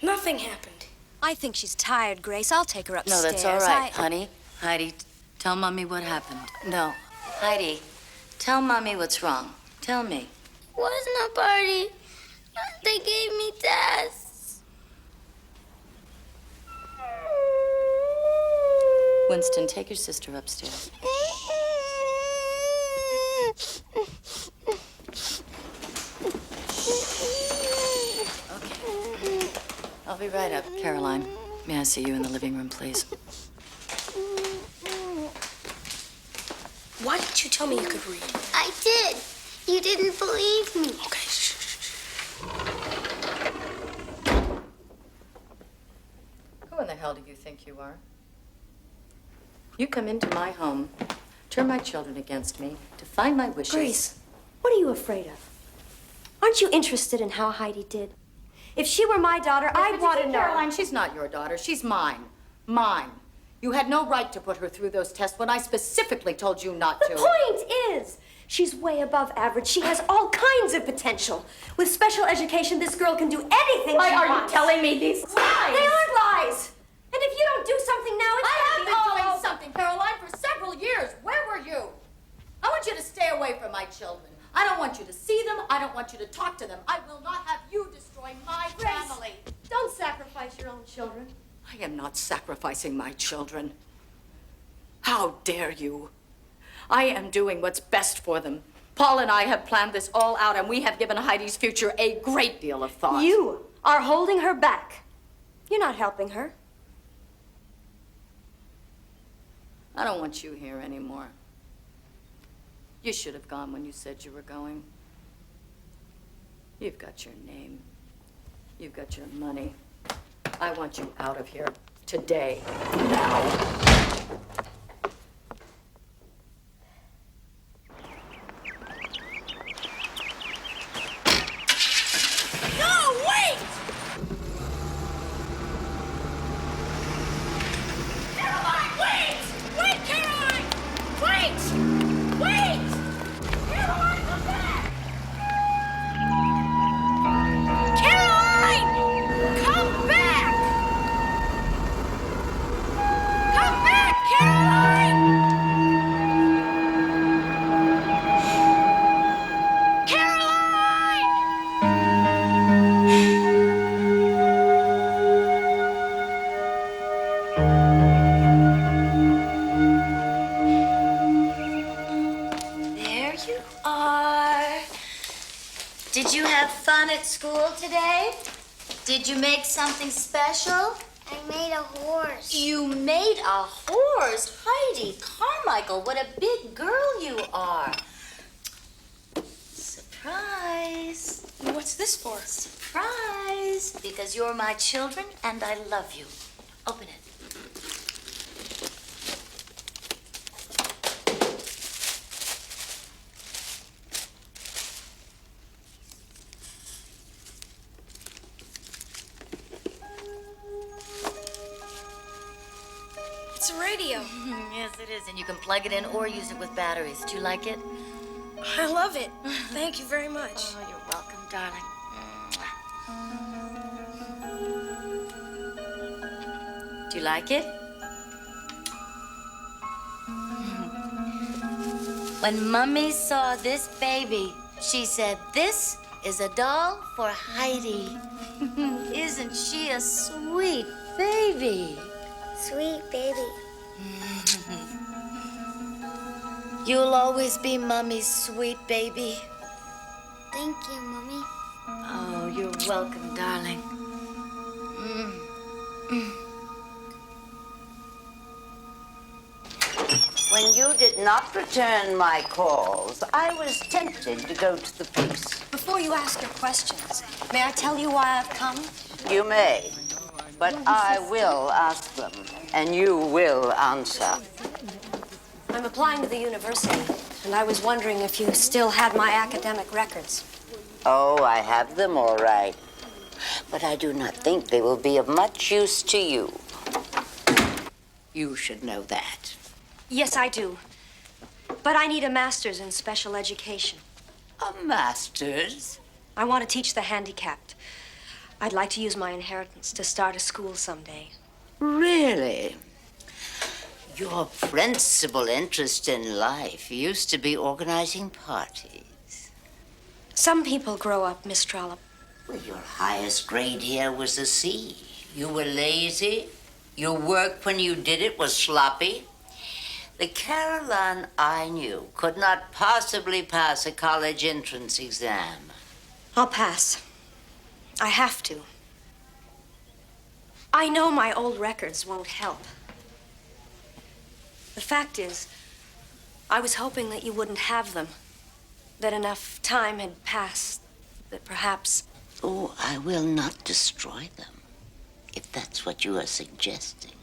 Nothing happened. I think she's tired, Grace. I'll take her No, upstairs. that's all right, honey. Heidi, tell Mommy what happened. No. Heidi, tell Mommy what's wrong. Tell me. Wasn't a party. They gave me tests. Winston, take your sister upstairs. Okay. I'll be right up. Caroline, may I see you in the living room, please? Why didn't you tell me you could read? I did. You didn't believe me. Okay, shh. Who in the hell do you think you are? You come into my home, turn my children against me, to find my wishes. Grace, what are you afraid of? Aren't you interested in how Heidi did? If she were my daughter, I'd want to know. Caroline, she's not your daughter. She's mine. Mine. You had no right to put her through those tests when I specifically told you not to. The point is, she's way above average. She has all kinds of potential. With special education, this girl can do anything Why she are wants. you telling me these lies? They aren't lies. And if you don't do something now, it's I gonna have be been all doing over. something, Caroline, for several years. Where were you? I want you to stay away from my children. I don't want you to see them. I don't want you to talk to them. I will not have you destroy my family. Don't sacrifice your own children. I am not sacrificing my children. How dare you? I am doing what's best for them. Paul and I have planned this all out, and we have given Heidi's future a great deal of thought. You are holding her back. You're not helping her. I don't want you here anymore. You should have gone when you said you were going. You've got your name. You've got your money. I want you out of here today. Now. There you are. Did you have fun at school today? Did you make something special? I made a horse. You made a horse? Heidi Carmichael, what a big girl you are. Surprise. What's this for? Surprise. Because you're my children and I love you. Open it. It's a radio. Yes, it is. And you can plug it in or use it with batteries. Do you like it? I love it. Thank you very much. Oh, you're welcome, darling. Do you like it? When Mummy saw this baby, she said, "This is a doll for Heidi." Isn't she a sweet baby? Sweet baby. You'll always be Mummy's sweet baby. Thank you, Mommy. Oh, you're welcome, darling. When you did not return my calls, I was tempted to go to the police. Before you ask your questions, may I tell you why I've come? You may, but I will ask them, and you will answer. I'm applying to the university, and I was wondering if you still had my academic records. Oh, I have them all right, but I do not think they will be of much use to you. You should know that. Yes, I do. But I need a master's in special education. A master's? I want to teach the handicapped. I'd like to use my inheritance to start a school someday. Really? Your principal interest in life used to be organizing parties. Some people grow up, Miss Trollope. Well, your highest grade here was a C. You were lazy. Your work when you did it was sloppy. The Caroline I knew could not possibly pass a college entrance exam. I'll pass. I have to. I know my old records won't help. The fact is, I was hoping that you wouldn't have them. That enough time had passed, that perhaps... Oh, I will not destroy them, if that's what you are suggesting.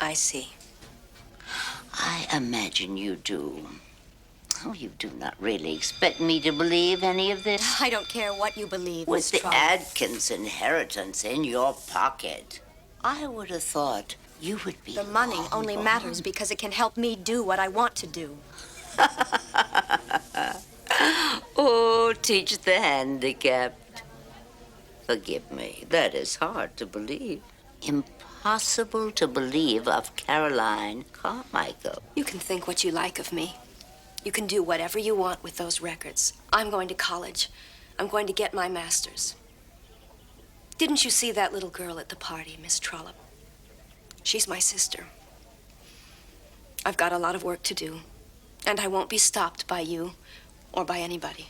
I see. I imagine you do. Oh, you do not really expect me to believe any of this? I don't care what you believe, With Miss the Trollope. Adkins inheritance in your pocket, I would have thought you would be... The money only matters because it can help me do what I want to do. Oh, teach the handicapped. Forgive me, that is hard to believe. Impossible to believe of Caroline Carmichael. You can think what you like of me. You can do whatever you want with those records. I'm going to college. I'm going to get my master's. Didn't you see that little girl at the party, Miss Trollope? She's my sister. I've got a lot of work to do, and I won't be stopped by you or by anybody.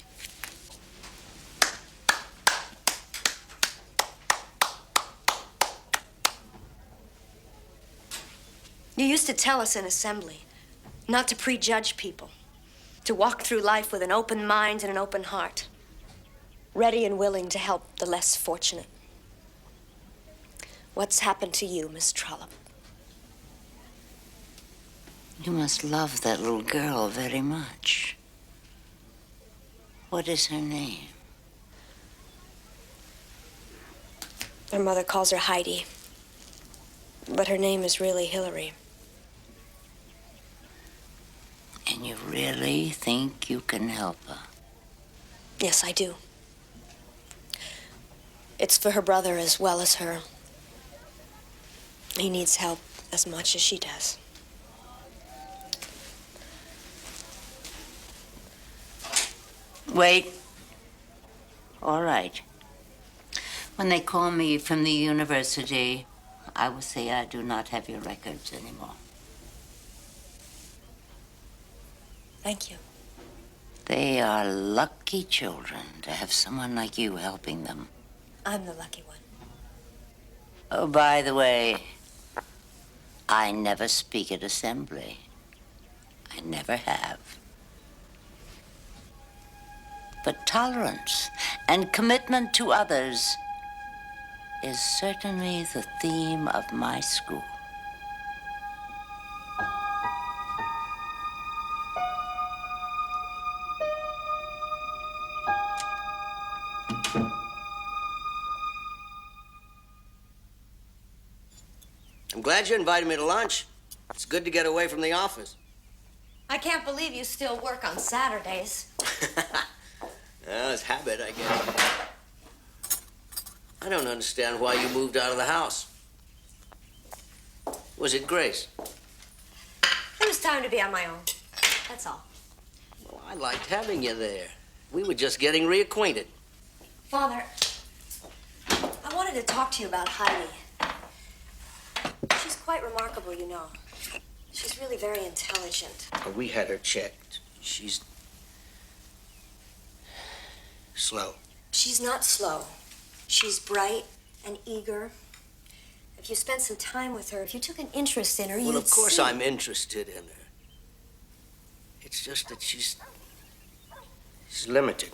You used to tell us in assembly not to prejudge people, to walk through life with an open mind and an open heart. ready and willing to help the less fortunate. What's happened to you, Miss Trollope? You must love that little girl very much. What is her name? Her mother calls her Heidi, but her name is really Hillary. And you really think you can help her? Yes, I do. It's for her brother as well as her. He needs help as much as she does. Wait. All right. When they call me from the university, I will say I do not have your records anymore. Thank you. They are lucky children to have someone like you helping them. I'm the lucky one. Oh, by the way, I never speak at assembly. I never have. But tolerance and commitment to others is certainly the theme of my school. I'm glad you invited me to lunch. It's good to get away from the office. I can't believe you still work on Saturdays. Well, it's habit, I guess. I don't understand why you moved out of the house. Was it Grace? It was time to be on my own. That's all. Well, I liked having you there. We were just getting reacquainted. Father, I wanted to talk to you about Heidi. She's quite remarkable, you know. She's really very intelligent. We had her checked. She's slow. She's not slow. She's bright and eager. If you spent some time with her, if you took an interest in her, you'd Well, of course see. I'm interested in her. It's just that she's limited.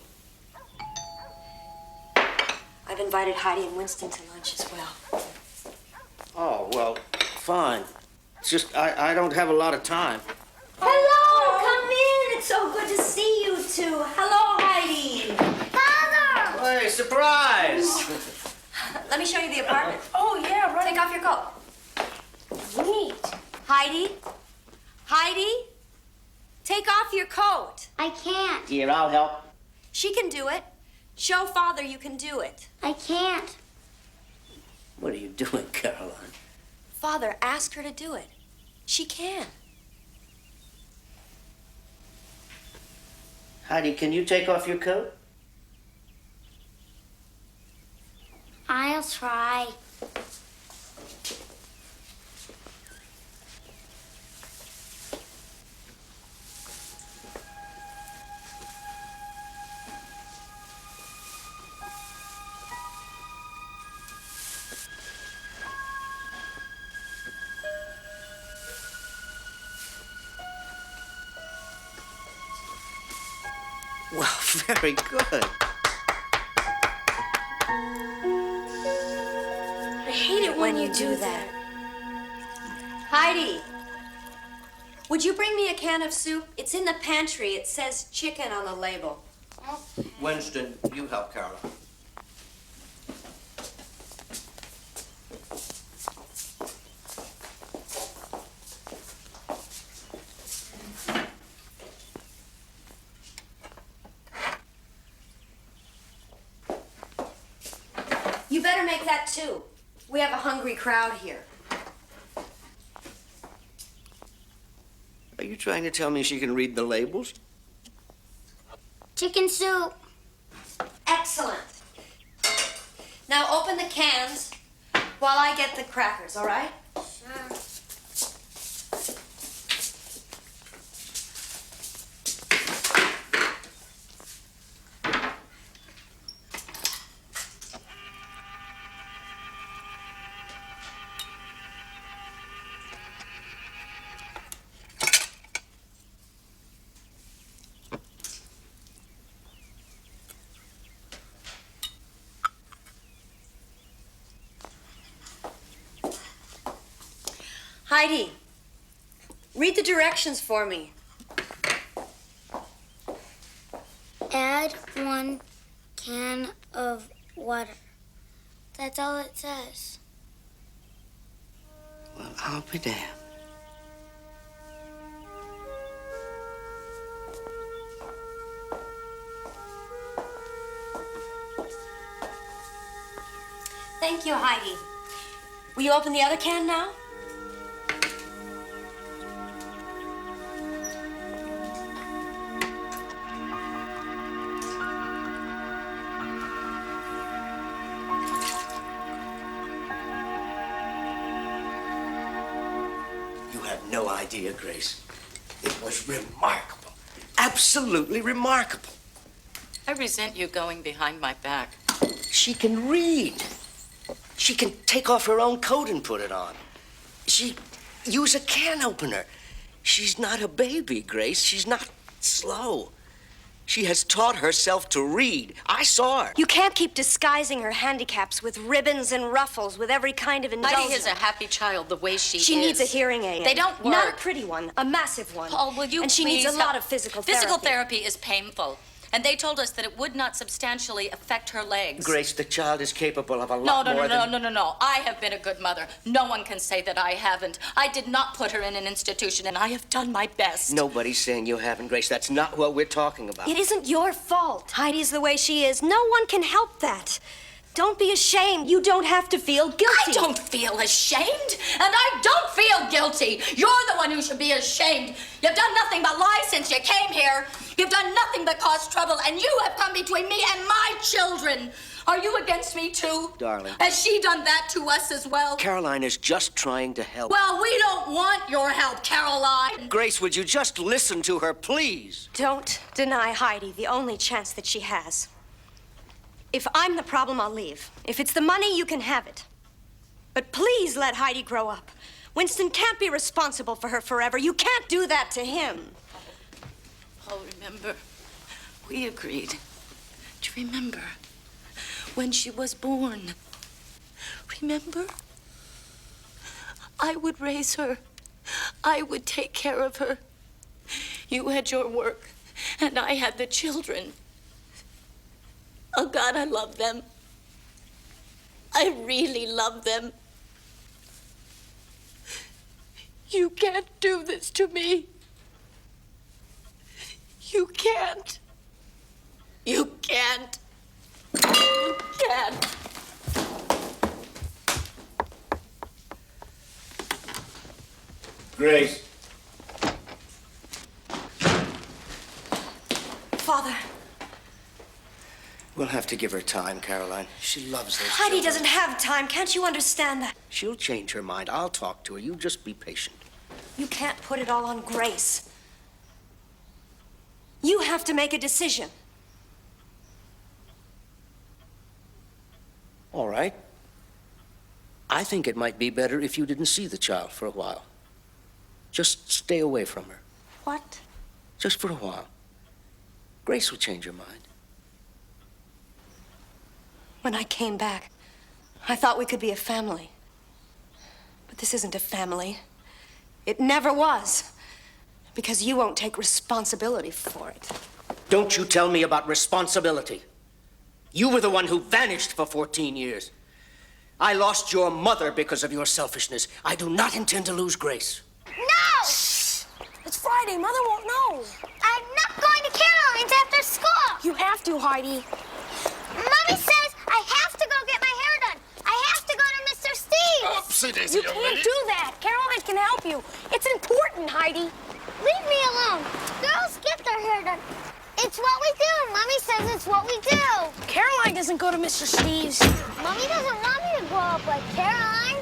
I've invited Heidi and Winston to lunch as well. Oh, well, fine. It's just I don't have a lot of time. Hello, come in. It's so good to see you two. Hello, Heidi. Father! Hey, surprise! Let me show you the apartment. Oh, yeah, right. Take off your coat. Neat. Heidi? Heidi? Take off your coat. I can't. Here, I'll help. She can do it. Show Father you can do it. I can't. What are you doing, Caroline? Father, ask her to do it. She can. Heidi, can you take off your coat? I'll try. Well, very good. I hate it when you do that. Heidi, would you bring me a can of soup? It's in the pantry. It says chicken on the label. Winston, you help Caroline. You better make that too. We have a hungry crowd here. Are you trying to tell me she can read the labels? Chicken soup. Excellent. Now open the cans while I get the crackers, all right? Sure. Heidi, read the directions for me. Add 1 can of water. That's all it says. Well, I'll be damned. Thank you, Heidi. Will you open the other can now? You have no idea, Grace. It was remarkable. Absolutely remarkable. I resent you going behind my back. She can read. She can take off her own coat and put it on. She use a can opener. She's not a baby, Grace. She's not slow. She has taught herself to read. I saw her. You can't keep disguising her handicaps with ribbons and ruffles with every kind of indulgence. Heidi is a happy child the way she is. She needs a hearing aid. They don't work. Not a pretty one, a massive one. Paul, will you And she please needs a lot of physical therapy. Physical therapy is painful. And they told us that it would not substantially affect her legs. Grace, the child is capable of a lot more than... No. I have been a good mother. No one can say that I haven't. I did not put her in an institution, and I have done my best. Nobody's saying you haven't, Grace. That's not what we're talking about. It isn't your fault. Heidi's the way she is. No one can help that. Don't be ashamed. You don't have to feel guilty. I don't feel ashamed, and I don't feel guilty. You're the one who should be ashamed. You've done nothing but lie since you came here. You've done nothing but cause trouble, and you have come between me and my children. Are you against me, too? Darling. Has she done that to us as well? Caroline is just trying to help. Well, we don't want your help, Caroline. Grace, would you just listen to her, please? Don't deny Heidi the only chance that she has. If I'm the problem, I'll leave. If it's the money, you can have it. But please let Heidi grow up. Winston can't be responsible for her forever. You can't do that to him. Oh, remember, we agreed. Do you remember when she was born? Remember? I would raise her. I would take care of her. You had your work, and I had the children. Oh, God, I love them. I really love them. You can't do this to me. You can't. You can't. You can't. Grace. Father. We'll have to give her time, Caroline. She loves those Heidi children. doesn't have time. Can't you understand that? She'll change her mind. I'll talk to her. You just be patient. You can't put it all on Grace. You have to make a decision. All right. I think it might be better if you didn't see the child for a while. Just stay away from her. What? Just for a while. Grace will change her mind. When I came back, I thought we could be a family. But this isn't a family. It never was. Because you won't take responsibility for it. Don't you tell me about responsibility. You were the one who vanished for 14 years. I lost your mother because of your selfishness. I do not intend to lose Grace. No! It's Friday. Mother won't know. I'm not going to Caroline's after school. You have to, Heidi. Mommy says I have to go get my hair done. I have to go to Mr. Steve's. Oopsie daisy, You young can't lady. do that. Caroline can help you. It's important, Heidi. Leave me alone. Girls get their hair done. It's what we do. Mommy says it's what we do. Caroline doesn't go to Mr. Steve's. Mommy doesn't want me to grow up like Caroline.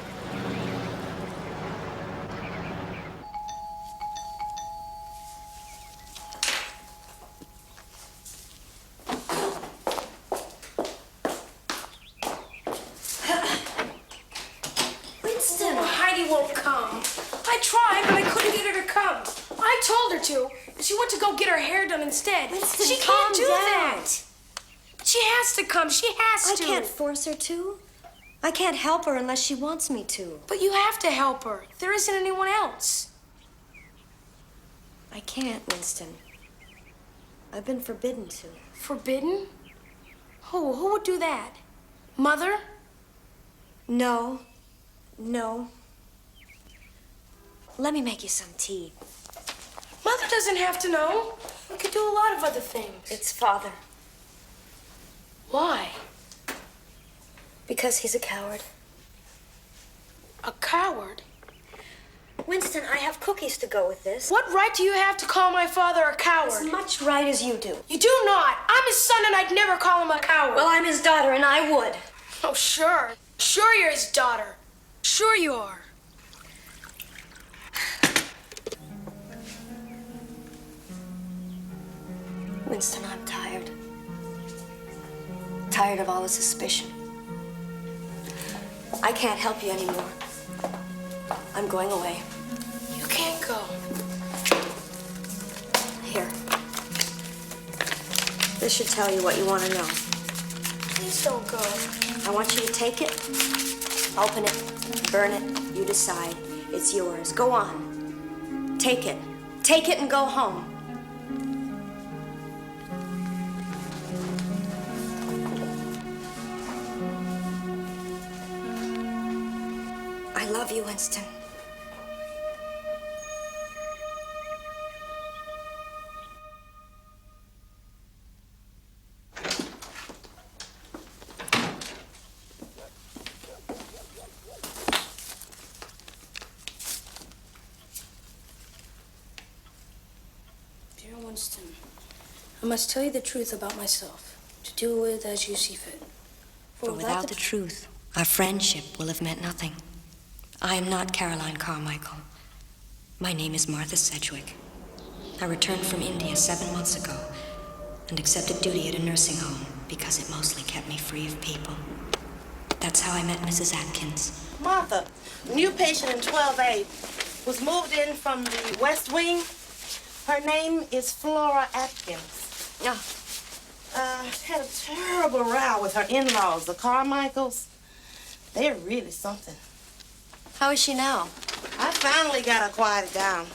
Winston, Heidi won't come. I tried, but I couldn't get her to come. I told her to, and she went to go get her hair done instead. Winston, she calm can't do down. that. She has to come. She has to. I can't force her to. I can't help her unless she wants me to. But you have to help her. There isn't anyone else. I can't, Winston. I've been forbidden to. Forbidden? Who would do that? Mother? No. No. Let me make you some tea. Mother doesn't have to know. We could do a lot of other things. It's Father. Why? Because he's a coward. A coward? Winston, I have cookies to go with this. What right do you have to call my father a coward? As much right as you do. You do not. I'm his son and I'd never call him a coward. Well, I'm his daughter and I would. Oh, sure. Sure you're his daughter. Sure you are. Winston, I'm tired. Tired of all the suspicion. I can't help you anymore. I'm going away. You can't go. Here. This should tell you what you want to know. Please don't go. I want you to take it, open it, burn it. You decide. It's yours. Go on. Take it. Take it and go home. I love you, Winston. Dear Winston, I must tell you the truth about myself, to do with as you see fit. For without the truth, our friendship will have meant nothing. I am not Caroline Carmichael. My name is Martha Sedgwick. I returned from India 7 months ago and accepted duty at a nursing home because it mostly kept me free of people. That's how I met Mrs. Atkins. Martha, new patient in 12A was moved in from the West Wing. Her name is Flora Atkins. Had a terrible row with her in-laws, the Carmichaels. They're really something. How is she now? I finally got her quieted down.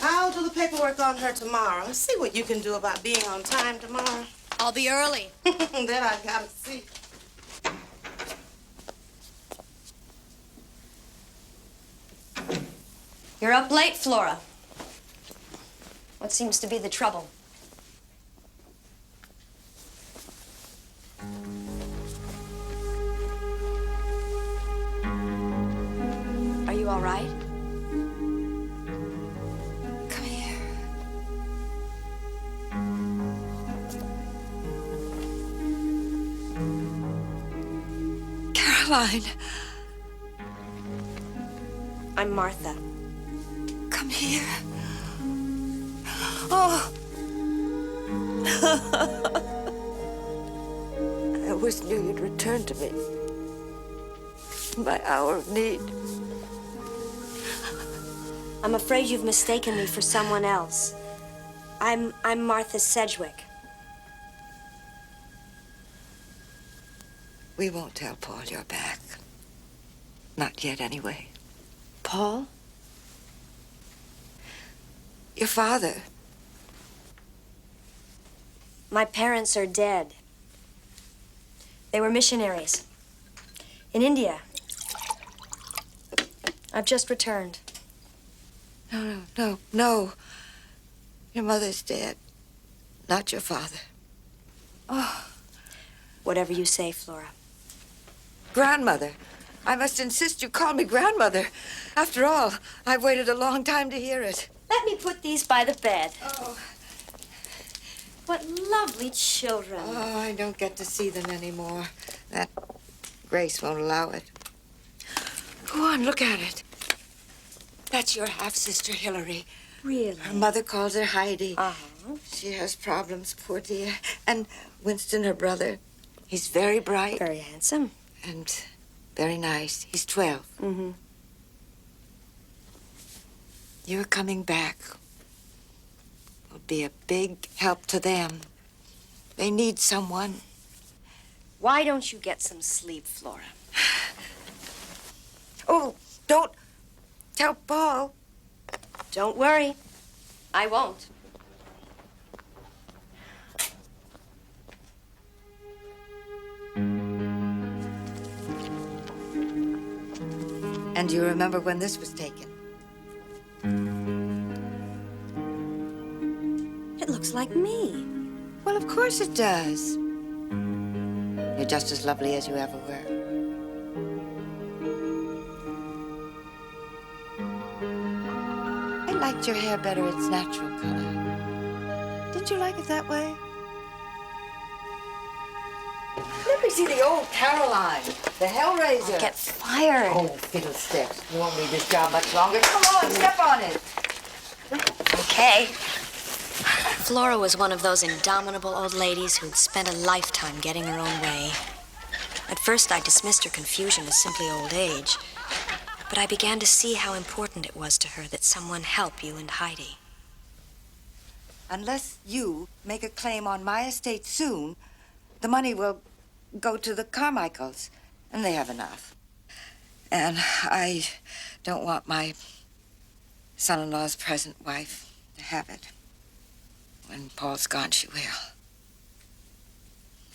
I'll do the paperwork on her tomorrow. See what you can do about being on time tomorrow. I'll be early. That I gotta see. You're up late, Flora. What seems to be the trouble? Are you all right? Come here. Caroline. I'm Martha. Come here. Oh. I always knew you'd return to me in my hour of need. I'm afraid you've mistaken me for someone else. I'm Martha Sedgwick. We won't tell Paul you're back. Not yet, anyway. Paul? Your father. My parents are dead. They were missionaries in India. I've just returned. No. Your mother's dead. Not your father. Oh. Whatever you say, Flora. Grandmother. I must insist you call me grandmother. After all, I've waited a long time to hear it. Let me put these by the bed. Oh. What lovely children. Oh, I don't get to see them anymore. That Grace won't allow it. Go on, look at it. That's your half-sister, Hillary. Really? Her mother calls her Heidi. Uh-huh. She has problems, poor dear. And Winston, her brother, he's very bright. Very handsome. And very nice. He's 12. Mm-hmm. You're coming back. Will be a big help to them. They need someone. Why don't you get some sleep, Flora? Oh, don't tell Paul. Don't worry. I won't. And do you remember when this was taken? It looks like me. Well, of course it does. You're just as lovely as you ever were. I liked your hair better its natural color. Didn't you like it that way? Let me see the old Caroline, the Hellraiser. I'll get fired. Oh, fiddlesticks. You won't need this job much longer. Come on, step on it. Okay. Flora was one of those indomitable old ladies who'd spent a lifetime getting her own way. At first, I dismissed her confusion as simply old age, but I began to see how important it was to her that someone help you and Heidi. Unless you make a claim on my estate soon, the money will go to the Carmichaels, and they have enough. And I don't want my son-in-law's present wife to have it. When Paul's gone, she will.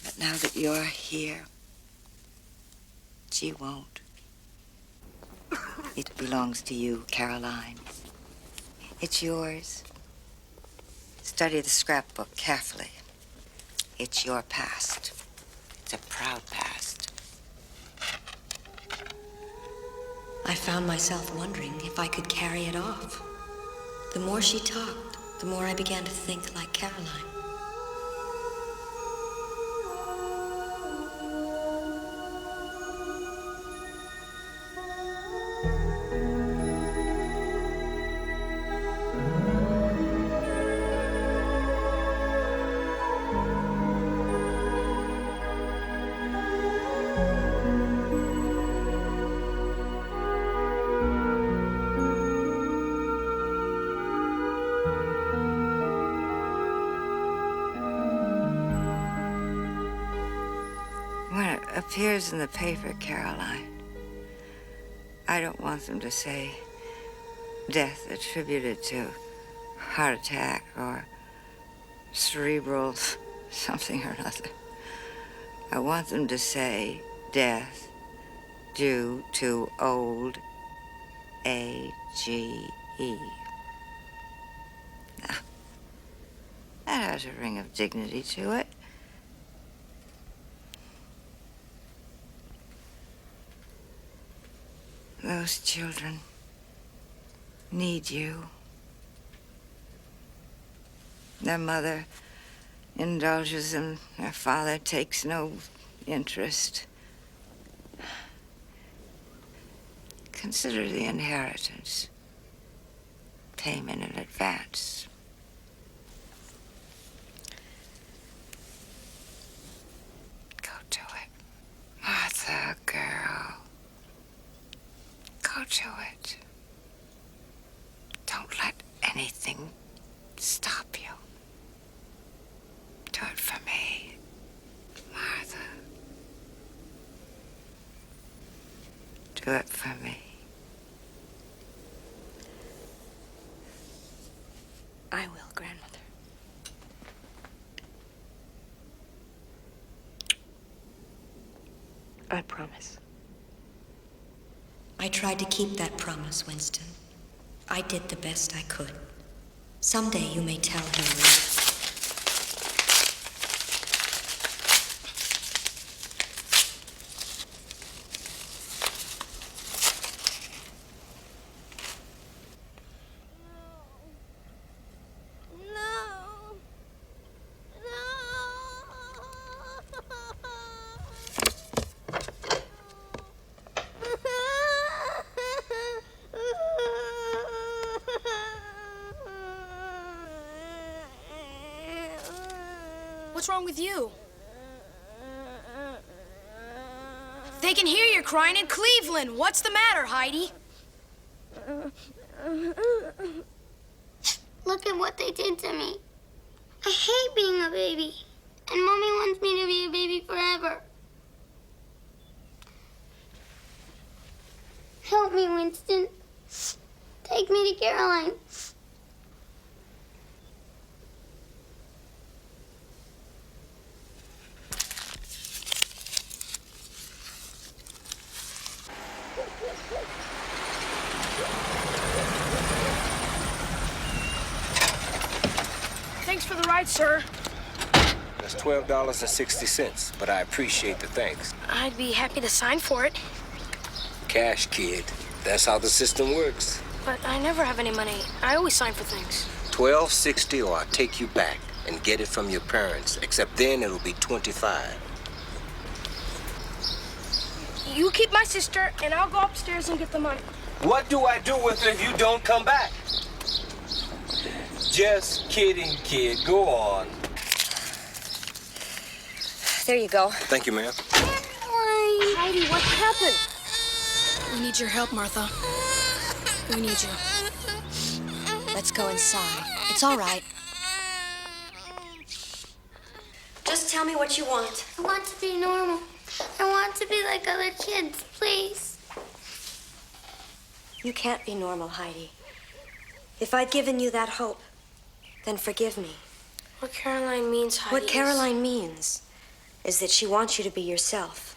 But now that you're here, she won't. It belongs to you, Caroline. It's yours. Study the scrapbook carefully. It's your past. It's a proud past. I found myself wondering if I could carry it off. The more she talked, the more I began to think like Caroline. When it appears in the paper, Caroline, I don't want them to say death attributed to heart attack or cerebral something or other. I want them to say death due to old A-G-E. Now, that has a ring of dignity to it. Those children need you. Their mother indulges them. Their father takes no interest. Consider the inheritance. Payment in advance. Go to it. Martha, girl. Go to it. Don't let anything stop you. Do it for me, Martha. Do it for me. I will, Grandmother. I promise. I tried to keep that promise, Winston. I did the best I could. Someday you may tell Hillary. What's wrong with you? They can hear you crying in Cleveland. What's the matter, Heidi? Look at what they did to me. I hate being a baby. And Mommy wants me to be a baby forever. Help me, Winston. Take me to Caroline. Thanks for the ride, sir. That's $12.60, but I appreciate the thanks. I'd be happy to sign for it, Cash, kid. That's how the system works. but I never have any money. I always sign for things. $12.60 or I'll take you back and get it from your parents, except then it'll be $25. You keep my sister, and I'll go upstairs and get the money. What do I do with it if you don't come back? Just kidding, kid. Go on. There you go. Thank you, ma'am. Heidi, what happened? We need your help, Martha. We need you. Let's go inside. It's all right. Just tell me what you want. I want to be normal. I want to be like other kids, please. You can't be normal, Heidi. If I'd given you that hope, then forgive me. What Caroline means, Heidi, What Caroline means is that she wants you to be yourself.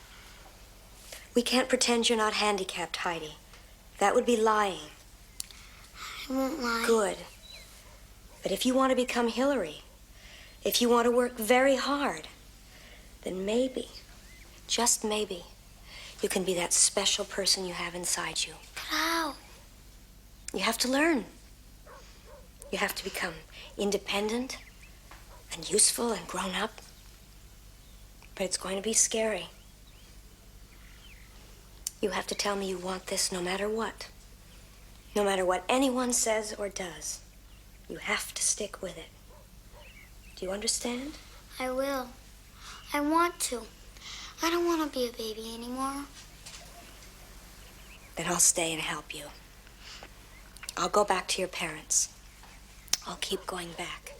We can't pretend you're not handicapped, Heidi. That would be lying. I won't lie. Good. But if you want to become Hillary, if you want to work very hard, then maybe, just maybe, you can be that special person you have inside you. But how? You have to learn. You have to become independent and useful and grown up. But it's going to be scary. You have to tell me you want this no matter what. No matter what anyone says or does. You have to stick with it. Do you understand? I will. I want to. I don't want to be a baby anymore. Then I'll stay and help you. I'll go back to your parents. I'll keep going back.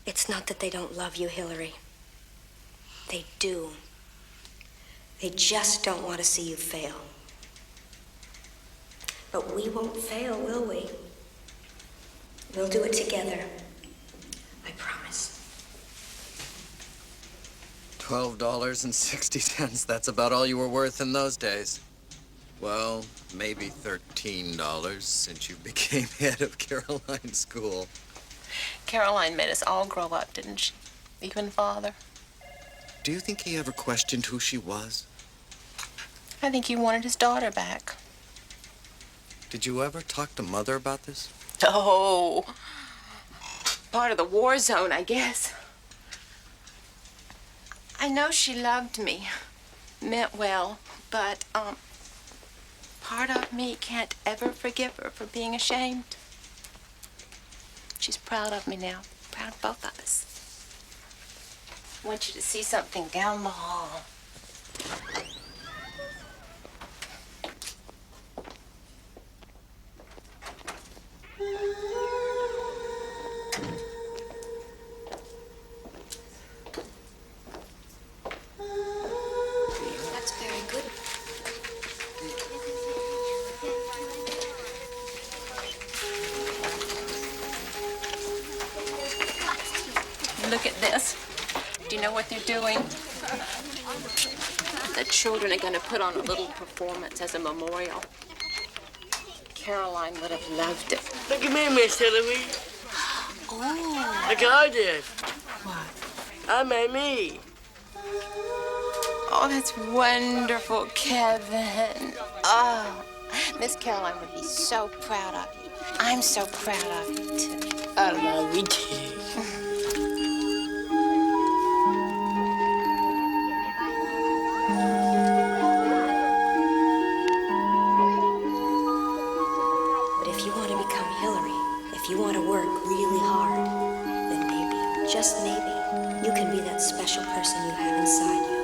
It's not that they don't love you, Hillary. They do. They just don't want to see you fail. But we won't fail, will we? We'll do it together. I promise. $12.60. That's about all you were worth in those days. Well, maybe $13 since you became head of Caroline School. Caroline made us all grow up, didn't she? Even Father. Do you think he ever questioned who she was? I think he wanted his daughter back. Did you ever talk to Mother about this? Oh, part of the war zone, I guess. I know she loved me, meant well, but, part of me can't ever forgive her for being ashamed. She's proud of me now, proud of both of us. I want you to see something down the hall. That's very good. Look at this. Do you know what they're doing? The children are going to put on a little performance as a memorial. Caroline would have loved it. Look at me, Miss Hillary. Oh. Look at I did. What? I made me. Oh, that's wonderful, Kevin. Oh, Miss Caroline would be so proud of you. I'm so proud of you, too. I love you, too. But if you want to become Hillary, if you want to work really hard, then maybe, just maybe, you can be that special person you have inside you.